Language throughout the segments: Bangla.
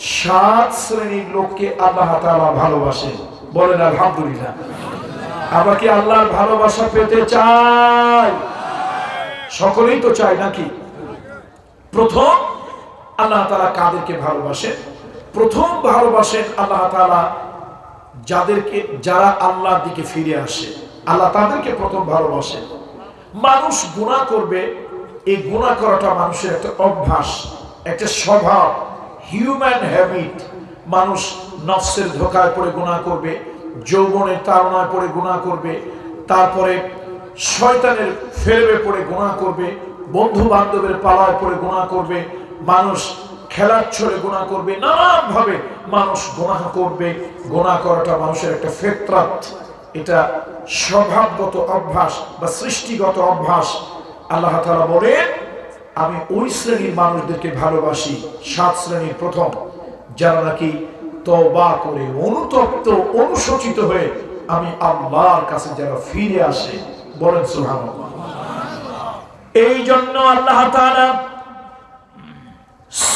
সাত শ্রেণীর লোককে আল্লাহ তাআলা ভালোবাসেন। বলেন আলহামদুলিল্লাহ। আমরা কি আল্লাহর ভালোবাসা পেতে চাই? সকলেই তো চাই নাকি? প্রথম আল্লাহ তাআলা কাদেরকে ভালোবাসেন? প্রথম ভালোবাসেন আল্লাহ তাআলা যারা আল্লাহর দিকে ফিরে আসে, আল্লাহ তাদেরকে প্রথম ভালোবাসেন। মানুষ গুনাহ করবে, এই গুনাহ করাটা মানুষের একটা অভ্যাস, একটা স্বভাব, হিউম্যান হ্যাবিট। মানুষ নফসের ধোঁকায় পড়ে গুনাহ করবে, যৌবনের তাড়নায় পড়ে গুনাহ করবে, তারপরে শয়তানের ফেরবে পড়ে গুনাহ করবে, বন্ধু বান্ধবের পালায় পড়ে গুনাহ করবে, মানুষ খেলার ছলে গুনাহ করবে, নানান ভাবে মানুষ গুনাহ করবে। গুনাহ করাটা মানুষের একটা ফিতরাত, এটা স্বভাবগত অভ্যাস বা সৃষ্টিগত অভ্যাস। আল্লাহ তাআলা বলেন, আমি ওই শ্রেণীর মানুষদেরকে ভালোবাসি, সাত শ্রেণীর প্রথম, যারা নাকি তওবা করে অনুতপ্ত অনুশোচিত হয়ে আমি আল্লাহর কাছে যারা ফিরে আসে। বলেন সুবহানাল্লাহ। এই জন্য আল্লাহ তাআলা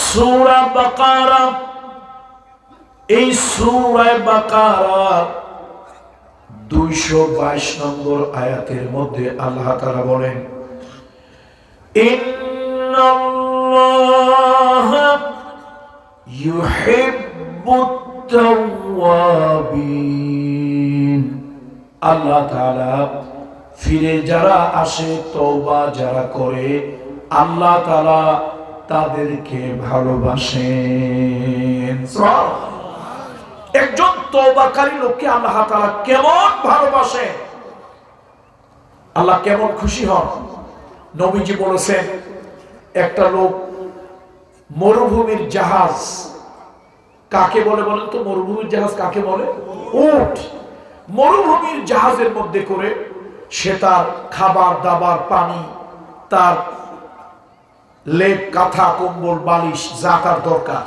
সূরা বাকারা, এই সূরা বাকারা 222 নম্বর আয়াতের মধ্যে আল্লাহ তাআলা বলেন, ইন্নাল্লাহা ইউহিব্বুত তাওয়াবিন। আল্লাহ তাআলা ফিরে যারা আসে, তওবা যারা করে, আল্লাহ তাআলা তাদেরকে ভালোবাসেন। একজন তওবাকারী লোককে আল্লাহ তাআলা কেমন ভালোবাসেন, আল্লাহ কেমন খুশি হন। নবীজি বলেছেন, একটা লোক মরুভূমির জাহাজ কাকে বলে বলেন তো? মরুভূমির জাহাজ কাকে বলে? উট। মরুভূমির জাহাজের মধ্যে করে সে তার খাবার দাবার, পানি, তার লেপ কাঁথা কম্বল বালিশ যা তার দরকার,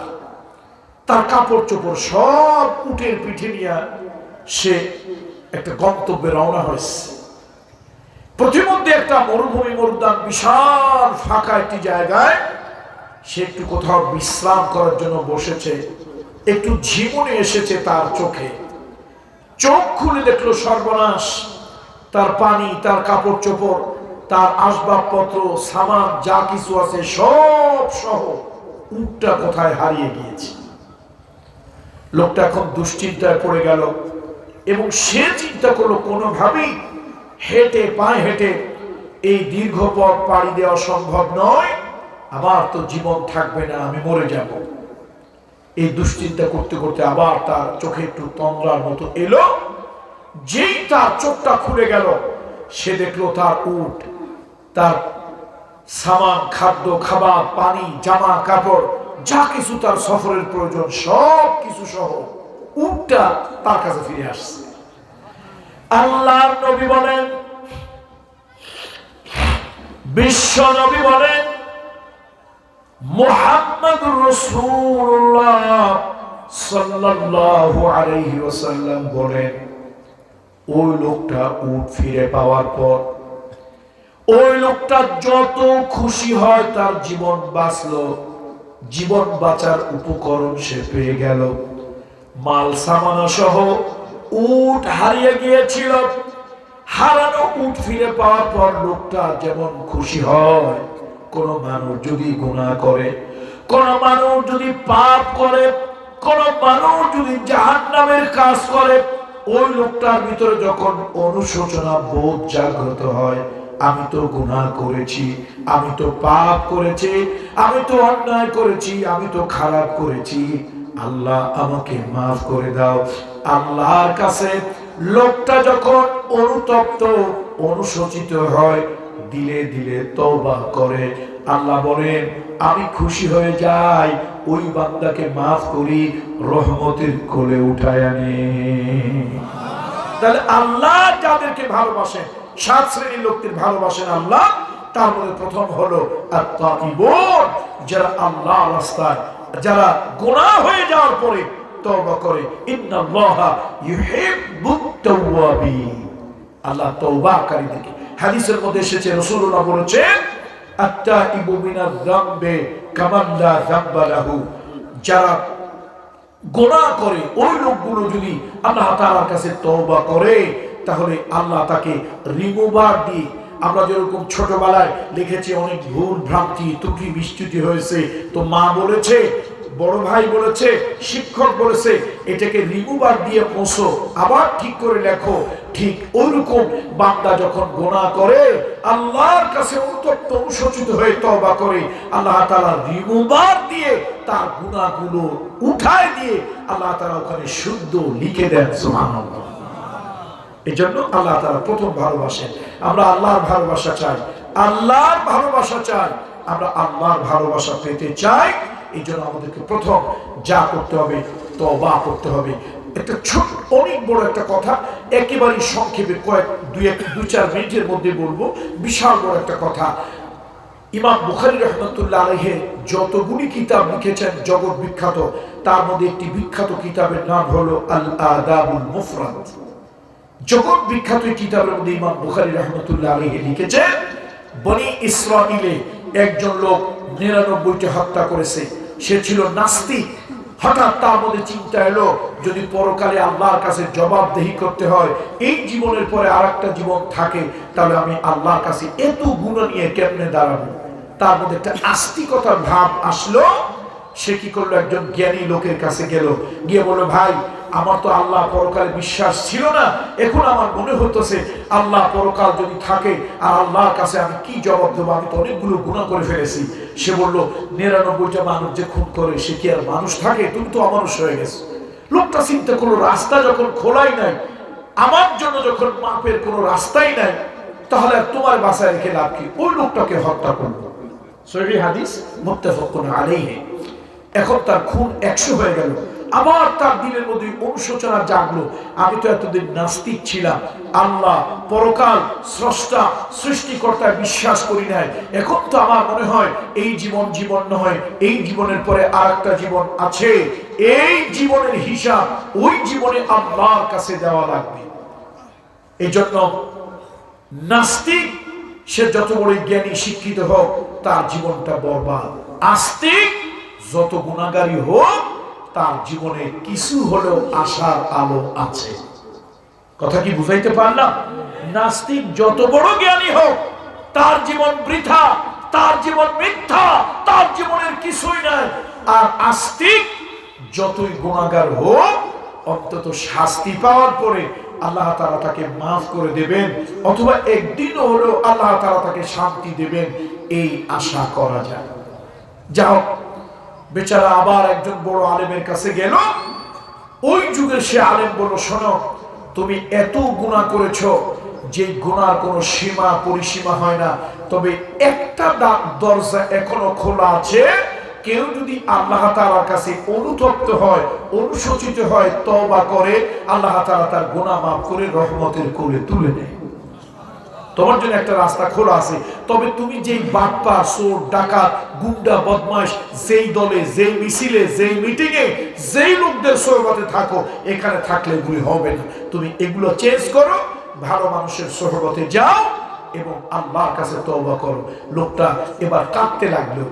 তার কাপড় চোপড় সব উটের পিঠে নিয়ে সে একটা গন্তব্যে রওনা হয়েছে। প্রতিমধ্যে একটা মরুভূমি মরুদ্যান, বিশাল ফাঁকা একটি জায়গায় সে একটু কোথাও বিশ্রাম করার জন্য বসেছে। একটু ঝিমুনি এসেছে তার চোখে। চোখ খুলে দেখলো সর্বনাশ, তার পানি, তার কাপড় চোপড়, তার আসবাবপত্র, সামান যা কিছু আছে সব সহ উটটা কোথায় হারিয়ে গিয়েছে। লোকটা এখন দুশ্চিন্তায় পড়ে গেল এবং সে চিন্তা করলো, কোনোভাবেই হেঁটে পায়ে হেঁটে এই দীর্ঘ পথ পাড়ি দেওয়া সম্ভব নয়, আমার তো জীবন থাকবে না, আমি মরে যাব। এই দুশ্চিন্তা করতে করতে আবার তার চোখে একটু তন্দ্রার মতো এলো। যেই তার চোখটা খুলে গেল, সে দেখলো তার উট, তার সামান, খাদ্য খাবার, পানি, জামা কাপড় যা কিছু তার সফরের প্রয়োজন সব কিছু সহ উটটা তার কাছে ফিরে আসছে। আল্লাহর নবী বলেন, বিশ্ব নবী বলেন, মুহাম্মদুর রাসূলুল্লাহ সাল্লাল্লাহু আলাইহি ওয়াসাল্লাম বলেন, ওই লোকটা উট ফিরে পাওয়ার পর ওই লোকটা যত খুশি হয়, তার জীবন বাঁচলো, জীবন বাঁচার উপকরণ সে পেয়ে গেল। মাল সামানা সহ উট হারিয়ে গিয়েছিল, হারানো উট ফিরে পাওয়ার পর লোকটা যেমন খুশি হয়। কোন মানুষ যদি গুনাহ করে, কোন মানুষ যদি পাপ করে, কোন মানুষ যদি জাহান্নামের কাজ করে, ওই লোকটার ভিতরে যখন অনুশোচনা বোধ জাগ্রত হয়, আমি তো গুনাহ করেছি, আমি তো পাপ করেছি, আমি তো অন্যায় করেছি, আমি তো খারাপ করেছি, আল্লাহ আমাকে মাফ করে দাও। আল্লাহর কাছে লোকটা যখন অনুতপ্ত অনুশোচিত হয়, দিলে দিলে তওবা করে, আল্লাহ বলেন আমি খুশি হয়ে যাই, ওই বান্দাকে মাফ করি, রহমতের কোলে উঠায় আনে। তাহলে আল্লাহ যাদেরকে ভালোবাসেন, সাত শ্রেণীর লোকদের ভালোবাসেন আল্লাহ। তার মধ্যে প্রথম হলো আত-তাইবুন, যারা আল্লাহর রাস্তায়, যারা গুনাহ হয়ে যাওয়ার পরে তওবা করে। ইন্নাল্লাহা ইউহিব্বুত তাওয়াবিন, আল্লাহ তওবাকারীদেরকে। হাদিসের মধ্যে এসেছে, রাসূলুল্লাহ বলেছেন, আত-তাইবু মিনাজ যামবি কামান লা যামবা লাহু, যারা গুনাহ করে ওই লোকগুলো যদি আল্লাহ তাআলার কাছে তওবা করে, তাহলে আল্লাহ তাকে রিমুভার দিয়ে, আমরা যেরকম ছোটবেলায় লিখেছি অনেক ভুল ভ্রান্তি ত্রুটি বিচ্যুতি হয়েছে, তো মা বলেছে, বড় ভাই বলেছে, শিক্ষক বলেছে, এটাকে রিমুভার দিয়ে মোছো, আবার ঠিক করে লেখো। ঠিক ওইরকম বান্দা যখন গুনাহ করে আল্লাহর কাছে অনুতপ্ত অনুশোচিত হয়ে তওবা করে, আল্লাহ তাআলা রিমুভার দিয়ে তার গুনাহগুলো উঠায় দিয়ে আল্লাহ তাআলা ওখানে শুদ্ধ লিখে দেন। সুবহানাল্লাহ। এই জন্য আল্লাহ তাআলা প্রথম ভালোবাসেন। আমরা আল্লাহর ভালোবাসা চাই, আল্লাহর ভালোবাসা চাই, আমরা আল্লাহর ভালোবাসা পেতে চাই। এই জন্য আমাদেরকে প্রথম যা করতে হবে, তওবা করতে হবে। একটা ছোট অনেক বড় একটা কথা একেবারেই সংক্ষেপে দুই চার মিনিটের মধ্যে বলবো, বিশাল বড় একটা কথা। ইমাম বুখারী রাহমাতুল্লাহ আলাইহি যতগুলি কিতাব লিখেছেন জগৎ বিখ্যাত, তার মধ্যে একটি বিখ্যাত কিতাবের নাম হলো আল আদাবুল মুফরাদ। জগৎ বিখ্যাত কিতাবের মধ্যে ইমাম বুখারী রাহমাতুল্লাহ আলাইহি লিখেছেন, বনি ইসরাইলে একজন লোক 99টা হত্যা করেছে। সে ছিল নাস্তিক। হঠাৎ তার মধ্যে চিন্তা এলো, যদি পরকালে আল্লাহর কাছে জবাবদেহি করতে হয়, এই জীবনের পরে আরেকটা জীবন থাকে, তাহলে আমি আল্লাহর কাছে এত গুনাহ নিয়ে কেমনে দাঁড়াবো। তার মধ্যে একটা আস্তিকতার ভাব আসলো। সে কি করলো, একজন জ্ঞানী লোকের কাছে গেল, গিয়ে বলল, ভাই আমার তো আল্লাহ পরকালে বিশ্বাস ছিল না, এখন আমার মনে হতেছে আল্লাহ পরকাল যদি থাকে আর আল্লাহর কাছে আমি কি জবাব দেবো, আমি তো অনেকগুলো গুনাহ করে ফেলেছি। সে বলল, 99টা মানুষ যে খুন করে সে কি আর মানুষ থাকে? তুমি তো অমানুষ হয়ে গেছো। লোকটা চিন্তা করলো, রাস্তা যখন খোলাই নাই, আমার জন্য যখন মাপের কোনো রাস্তাই নাই, তাহলে আর তোমার বাসায় রেখে লাভ কি? ওই লোকটাকে হত্যা করলো। সহিহ হাদিস, মুত্তাফাকুন আলাইহি। এখন তার খুন 100 হয়ে গেল। আবার তার দিলের মধ্যে অনুশোচনা জাগলো, আমি তো এতদিন নাস্তিক ছিলাম, আল্লাহ পরকাল স্রষ্টা সৃষ্টিকর্তায় বিশ্বাস করি নাই। এখন তো আমার মনে হয় এই জীবন জীবন নয়, এই জীবনের পরে আরেকটা জীবন আছে। এই জীবনের হিসাব ওই জীবনে আল্লাহর কাছে দেওয়া লাগবে। এই জন্য নাস্তিক সে যত বড় জ্ঞানী শিক্ষিত হোক, তার জীবনটা বরবাদ। আস্তিক যত গুনাহগারী হোক, তার জীবনে কিছু হলেও আশার আলো আছে। কথা কি বুঝাইতে পারলাম? নাস্তিক যত বড় জ্ঞানী হোক, তার জীবন বৃথা, তার জীবন মিথ্যা, তার জীবনের কিছুই নাই। আর আস্তিক যতই গুনাহগার হোক, অন্তত শাস্তি পাওয়ার পরে আল্লাহ তাআলা তাকে মাফ করে দেবেন, অথবা একদিন হলেও আল্লাহ তাআলা তাকে শান্তি দেবেন, এই আশা করা যায়। যাও, বেচারা আবার একজন বড় আলেমের কাছে গেল। ওই যুগে সে আলেম বলল, শোনো, তুমি এত গুনাহ করেছো যে গুনার কোনো সীমা পরিসীমা হয় না, তবে একটা দরজা এখনো খোলা আছে। কেউ যদি আল্লাহ তাআলার কাছে অনুতপ্ত হয়, অনুশোচিত হয়, তওবা করে, আল্লাহ তাআলা তার গুনাহ মাফ করে রহমতের কোলে তুলে নেয়। তোমার জন্য একটা রাস্তা খোলা আছে। তবে তুমি যেই বাটপার, চোর, ডাকাত, গুন্ডা, বদমাশ, যেই দলে, যেই মিছিলে, যেই মিটিংয়ে, যেই লোকদের সোহবতে থাকো, এখানে থাকলে এগুলি হবে না। তুমি এগুলো চেঞ্জ করো, ভালো মানুষের সোহবতে যাও এবং আল্লাহর কাছে তওবা করো। লোকটা এবার কাঁদতে লাগলো।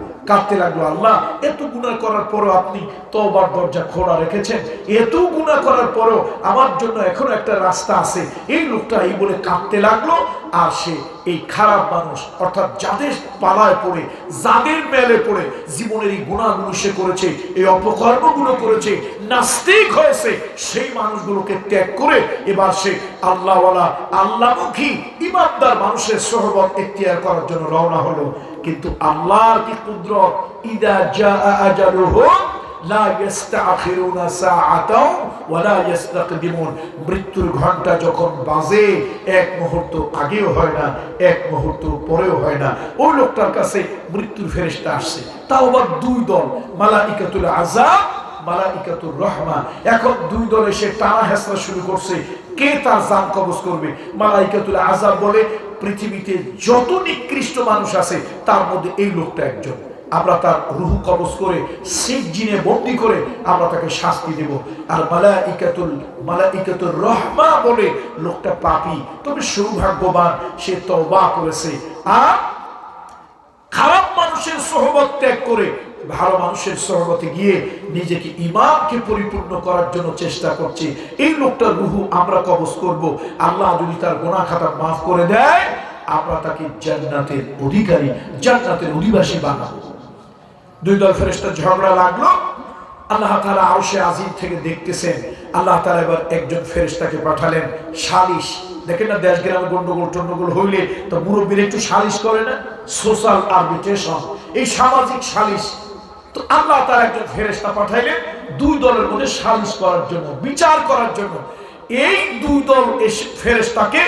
আল্লাহ, এত গুনাহ করার পরও আপনি তওবার দরজা খোলা রেখেছেন, এত গুনাহ করার পরও আমার জন্য এখনো একটা রাস্তা আছে। এই লোকটা এই বলে কাঁদতে লাগলো। আর সে এই খারাপ মানুষ, অর্থাৎ যাদের পালায় পড়ে, যাদের মেলে পড়ে জীবনের এই গুনাহগুলো সে করেছে, এই অপকর্মগুলো করেছে, নাস্তিক হয়েছে, সেই মানুষগুলোকে ত্যাগ করে এবার সে আল্লাহওয়ালা, আল্লাহমুখী, ইমানদার মানুষের সোহবত এখতিয়ার করার জন্য রওনা হলো। কিন্তু আল্লাহর কি কুদরত, ইদা জাআ আজালুহুম লা ইস্তাখিরুনা সাআতাও ওয়া লা ইস্তাকদিমুন। মৃত্যুর ঘন্টা যখন বাজে, এক মুহূর্ত আগেও হয় না, এক মুহূর্ত পরেও হয় না। ওই লোকটার কাছে মৃত্যুর ফেরেশতা আসছে, তাও আবার দুই দল, মালাইকাতুল আযাব, মালাইকাতুর রহমা। এখন দুই দলে সে টানা হেঁচড়া শুরু করছে, কে তার জান কবজ করবে। মালাইকাতুল আযাব বলে, পৃথিবীতে যত নিকৃষ্ট মানুষ আছে তার মধ্যে এই লোকটা একজন। আমরা তার রূহ কবজ করে সিজজিনে বন্দী করে আমরা তাকে শাস্তি দেব। আর মালাইকাতুর রহমা বলে, লোকটা পাপী তবে সৌভাগ্যবান, সে তওবা করেছে আর খারাপ মানুষের সোহবত ত্যাগ করে ভালো মানুষের সহবতে গিয়ে নিজেকে ঈমানকে পরিপূর্ণ করার জন্য চেষ্টা করছে, এই লোকটার রুহু আমরা কবজ করব। আল্লাহ যদি তার গুনাহ খাতা মাফ করে দেয়, আমরা তাকে জান্নাতের অধিকারী, জান্নাতের অধিবাসী বানাবো। দুই দল ফেরেশতা ঝগড়া লাগলো। আল্লাহ তাআলা আরশে আজিম থেকে দেখতেছেন। আল্লাহ তাআলা এবার একজন ফেরেশতাকে পাঠালেন সালিশ। দেখেন না, দেশ গ্রামে গন্ডগোল টন্ডগোল হইলে তো মুরব্বীরা একটু সালিশ করে না, সোশ্যাল আরবিট্রেশন, এই সামাজিক সালিশ। তো আল্লাহ তাআলা একজন ফেরেশতা পাঠাইলেন দুই দলের মধ্যে সালিশ করার জন্য, বিচার করার জন্য। এই দুই দল ফেরেশতাকে,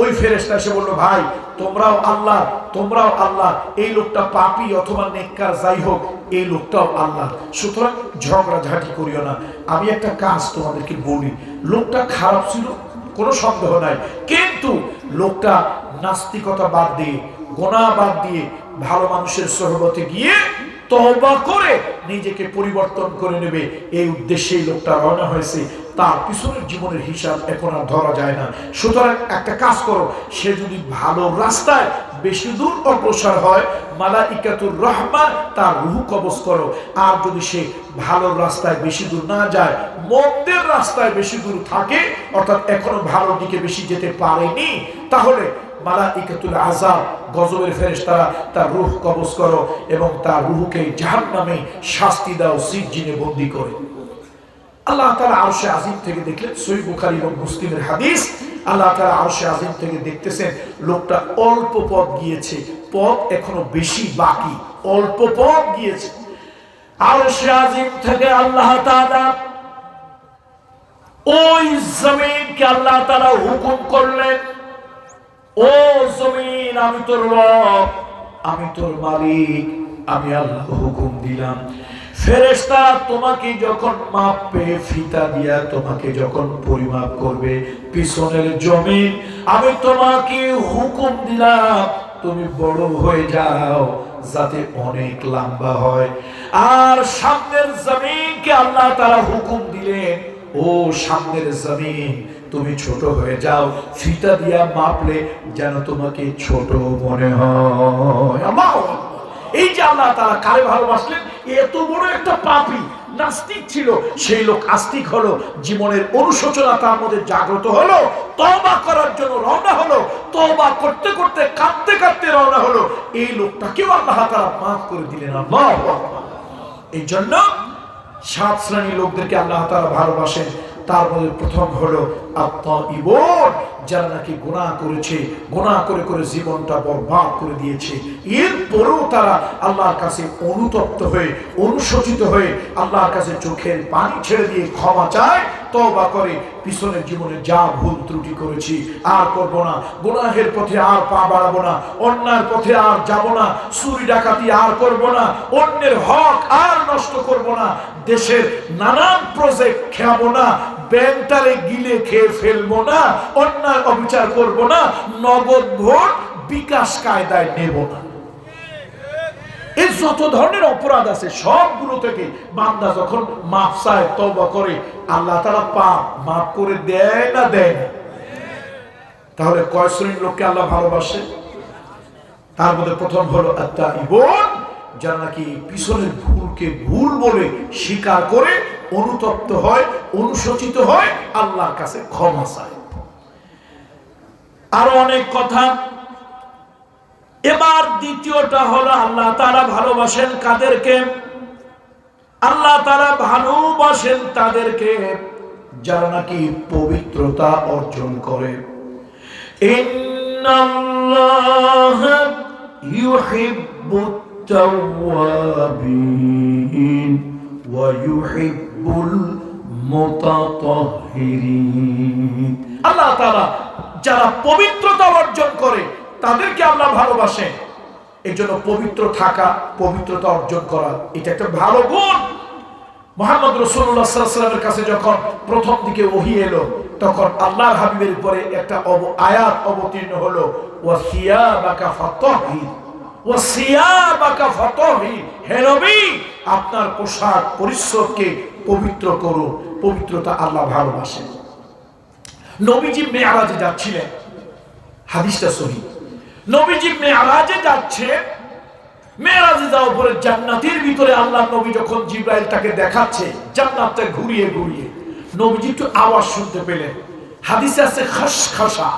ওই ফেরেশতা এসে বলল, ভাই তোমরাও আল্লাহ, তোমরাও আল্লাহ, এই লোকটা পাপী অথবা নেককার যাই হোক, এই লোকটাও আল্লাহ, সুতরাং ঝগড়াঝাটি করিও না। আমি একটা কাজ তোমাদেরকে বলি, লোকটা খারাপ ছিল কোনো সন্দেহ নাই, কিন্তু লোকটা নাস্তিকতা বাদ দিয়ে, গুনাহ বাদ দিয়ে ভালো মানুষের সহবতে গিয়ে তওবা করে নিজেকে পরিবর্তন করে নেবে, এই উদ্দেশ্যেই লোকটা রওনা হয়েছে। তার পিছনের জীবনের হিসাব এখন আর ধরা যায় না। সুতরাং একটা কাজ করো, সে যদি ভালো রাস্তায় বেশি দূর অগ্রসর হয়, মালাইকাতুর রহমান তার রূহ কবজ করো। আর যদি সে ভালো রাস্তায় বেশি দূর না যায়, মন্দের রাস্তায় বেশি দূর থাকে, অর্থাৎ এখনো ভালো দিকে বেশি যেতে পারেনি, তাহলে মালাইকাতুল আযাব, গজবের ফেরেশতারা তার রূহ কবজ করো এবং তার রূহকে জাহান্নামে শাস্তি দাও, সিজ্জিনে বন্দী করে। আল্লাহ তাআলা আরশে আজিম থেকে দেখলেন, সহিহ বুখারী এবং মুসলিমের হাদিস, আল্লাহ তাআলা আরশে আজিম থেকে দেখতেছেন লোকটা অল্প পথ গিয়েছে, পথ এখনো বেশি বাকি, অল্প পথ গিয়েছে। আরশে আজিম থেকে আল্লাহ তাআলা ওই জমিনকে আল্লাহ তাআলা হুকুম করলেন, ও জমিন, আমি তোর রব, আমি তোর মালিক, আমি আল্লাহ হুকুম দিলাম, ফেরেশতা তোমাকে যখন মাপবে, ফিতা দিয়া তোমাকে যখন পরিমাপ করবে, পিছনের জমিন আমি তোমাকে হুকুম দিলাম তুমি বড় হয়ে যাও, যাতে অনেক লম্বা হয়। আর সামনের জমিনকে আল্লাহ তাআলা হুকুম দিলেন, ও সামনের জমিন তুমি ছোট হয়ে যাও, ফিতা দিয়া মাপলে যেন তোমাকে ছোট মনে হয়। আল্লাহু আকবার। এই যে আল্লাহ তাআলা কারে ভালোবাসলেন, এত বড় একটা পাপী নাস্তিক ছিল, সেই লোক আস্তিক হলো, জীবনের অনুশোচনা তার মধ্যে জাগ্রত হলো, তওবা করার জন্য রওনা হলো, তওবা করতে করতে কাঁদতে কাঁদতে রওনা হলো, এই লোকটাকেও আল্লাহ তাআলা মাফ করে দিলেন। আল্লাহু আকবার। এই জন্য 7 শ্রেণীর লোকদেরকে আল্লাহ তাআলা ভালোবাসেন। তার মধ্যে প্রথম হলো আত-তাইবুন, যারা নাকি গুনাহ করেছে, গুনাহ করে করে জীবনটা বরবাদ করে দিয়েছে, এরপরেও তারা আল্লাহর কাছে অনুতপ্ত হয়ে, অনুশোচিত হয়ে আল্লাহর কাছে চোখের পানি ছেড়ে দিয়ে ক্ষমা চায়, তওবা করে, পিছনের জীবনে যা ভুল ত্রুটি করেছি আর করব না, গুনাহের পথে আর পা বাড়াবো না, অন্যায়ের পথে আর যাব না, চুরি ডাকাতি আর করব না, অন্যের হক আর নষ্ট করব না, দেশের নানান প্রজেক্ট খেয়াবো না, ব্যাংটারে গিলে খেয়ে ফেলবো না, অন্যায় অবিচার করব না, নগদ ভোট বিকাশ কায়দায় নেব না। এই যত ধরনের অপরাধ আছে সবগুলো থেকে বান্দা যখন মাফ চায়, তওবা করে, আল্লাহ তাআলা পাপ মাফ করে দেয় না দেয় না? তাহলে কয় শ্রেণীর লোককে আল্লাহ ভালোবাসে? তার মধ্যে প্রথম হলো আত-তাইবুন, যারা নাকি পিছনের ভুলকে ভুল বলে স্বীকার করে অনুতপ্ত হয়, অনুশোচিত হয়, আল্লাহর কাছে ক্ষমা চায়। আরো অনেক কথা। এবার দ্বিতীয়টা হলো আল্লাহ তাআলা ভালোবাসেন কাদেরকে? আল্লাহ তাআলা ভালোবাসেন তাদেরকে যারা নাকি পবিত্রতা অর্জন করে। ইন্নাল্লাহা ইউহিব্বুত তাওয়াবিন ওয়া ইউহিব্বুল মুতাতাহহিরিন। আল্লাহ তাআলা যারা পবিত্রতা অর্জন করে তাদেরকে আল্লাহ ভালোবাসেন। এই জন্য পবিত্র থাকা, পবিত্রতা অর্জন করা, এটা একটা ভালো গুণ। মুহাম্মদ রাসূলুল্লাহ সাল্লাল্লাহু আলাইহি ওয়াসাল্লামের কাছে যখন প্রথম দিকে ওহী এলো, তখন আল্লাহর হাবিবের উপরে একটা আয়াত অবতীর্ণ হলো, ওয়া সিয়াবাকা ফাতাহহির, ওয়া সিয়াবাকা ফাতাহহির, হে নবী আপনার পোশাক পরিচ্ছদকে পবিত্র করুন। পবিত্রতা আল্লাহ ভালোবাসেন। নবীজি মেরাজে যাচ্ছিলেন, হাদিসটা সহিহ। নবীজি মেরাজে যাচ্ছে, মেরাজে যাওয়ার পরে জান্নাতের ভিতরে আল্লাহ নবী যখন জিবরাইল তাকে দেখাচ্ছে জান্নাতটা ঘুরিয়ে ঘুরিয়ে, নবীজি একটু আওয়াজ শুনতে পেলেন। হাদিসে আছে খসখসা,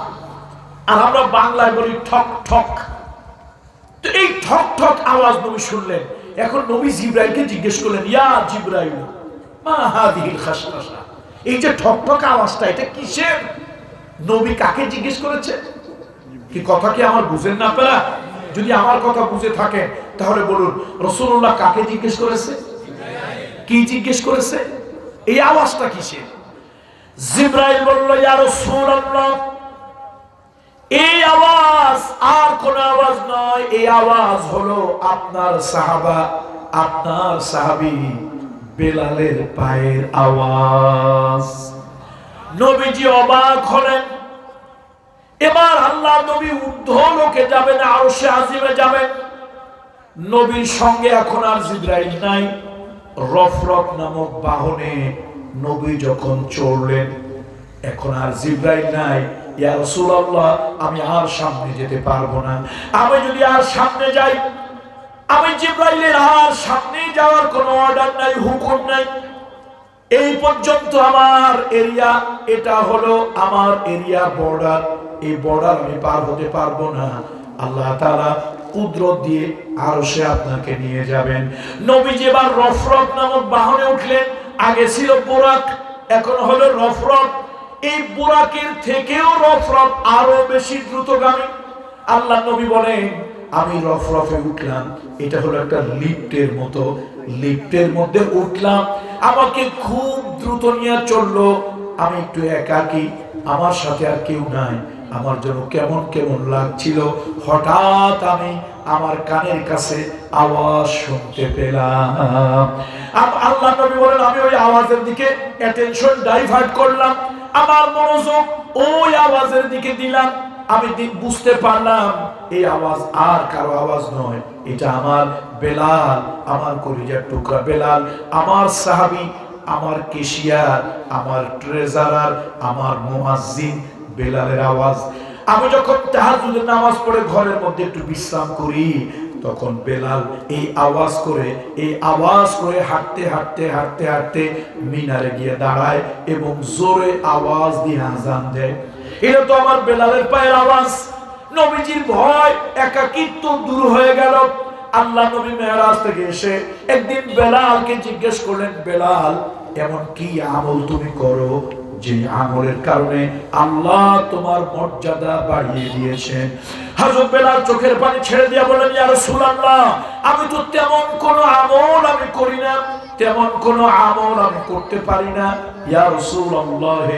আর আমরা বাংলায় বলি ঠক ঠক। তো এই ঠক ঠক আওয়াজ নবী শুনলেন। এখন নবী জিবরাইলকে জিজ্ঞেস করলেন, ইয়া জিবরাইল মা হাদিহিল খসখসা, এই যে ঠক ঠক আওয়াজটা এটা কিসের? নবী কাকে জিজ্ঞেস করেছে? কি কথা কি আমার বুঝেন না আপনারা? যদি আমার কথা বুঝে থাকে তাহলে বলুন, রাসূলুল্লাহ কাকে জিজ্ঞেস করেছে? কি জিজ্ঞেস করেছে? এই আওয়াজটা কিসের? জিবরাইল বলল, ইয়া রাসূলুল্লাহ, এই আওয়াজ আর কোন আওয়াজ নয়, এই আওয়াজ হলো আপনার সাহাবা, আপনার সাহাবী বেলালের পায়ের আওয়াজ। নবীজি অবাক হলেন। এবার আল্লাহ নবী ঊর্ধ্ব লোকে যাবেন, আরশে আজিমে যাবেন। নবীর সঙ্গে এখন আর জিবরাইল নাই। রফরফ নামক বাহনে নবী যখন চড়লেন, এখন আর জিবরাইল নাই। ইয়া রাসূলুল্লাহ, আমি আর সামনে যেতে পারবো না। আমি যদি আর সামনে যাই, আমি জিবরাইলের আর সামনে যাওয়ার কোনো অর্ডার নাই, হুকুম নাই। এই পর্যন্ত আমার এরিয়া, এটা হলো আমার এরিয়া, বর্ডার। এই বর্ডার আমি পার হতে পারবো না। আল্লাহ তাআলা কুদরত দিয়ে আরশে আপনাকে নিয়ে যাবেন। নবীজি এবার রফরফ নামক বাহনে উঠলেন। আগে ছিল বুরাক, এখন হলো রফরফ। এই বুরাকের থেকেও রফরফ আরো বেশি দ্রুতগামী। আল্লাহ নবী বলেন, আমি রফরফে উঠলাম, এটা হলো একটা লিফটের মতো। লিফটের মধ্যে উঠলাম, আমাকে খুব দ্রুত নিয়ে চললো। আমি একটু একাকী, আমার সাথে আর কেউ নাই। আমার জন্য কেমন কেমন লাগছিল। হঠাৎ আমি আমার কানের কাছে আওয়াজ শুনতে পেলাম। আল্লাহ নবী বলেন, আমি ওই আওয়াজের দিকে অ্যাটেনশন ডাইভার্ট করলাম, আমার মনোযোগ ওই আওয়াজের দিকে দিলাম। আমি বুঝতে পারলাম এই আওয়াজ আর কারো আওয়াজ নয়, এটা আমার বেলাল, আমার কলিজার টুকরা বেলাল, আমার সাহাবী, আমার কেশিয়ার, আমার ট্রেজারার, আমার মুয়াজ্জিন বেলালের আওয়াজ। আমি যখন তাহাজ্জুদের নামাজ পড়ে ঘরের মধ্যে একটু বিশ্রাম করি, তখন বেলাল এই আওয়াজ করে হাঁটতে হাঁটতে হাঁটতে হাঁটতে মিনারে গিয়ে দাঁড়ায় এবং জোরে আওয়াজ দিয়ে আযান দেয়। এটা তো আমার বেলালের পায়ের আওয়াজ। নবীজির ভয়, একাকিত্ব দূর হয়ে গেল। আল্লাহ নবী মেরাজ থেকে এসে একদিন বেলালকে জিজ্ঞেস করলেন, বেলাল, এমন কি আমল তুমি করো যে আমলের কারণে আল্লাহ তোমার মর্যাদা বাড়িয়ে দিয়েছেন? হযরত বেলাল চোখের পানি ছেড়ে দিয়ে বলেন, ইয়া রাসূলুল্লাহ, আমি তো তেমন কোনো আমল আমি করি না, তেমন কোনো আমল আমি করতে পারি না। ইয়া রাসূলুল্লাহ,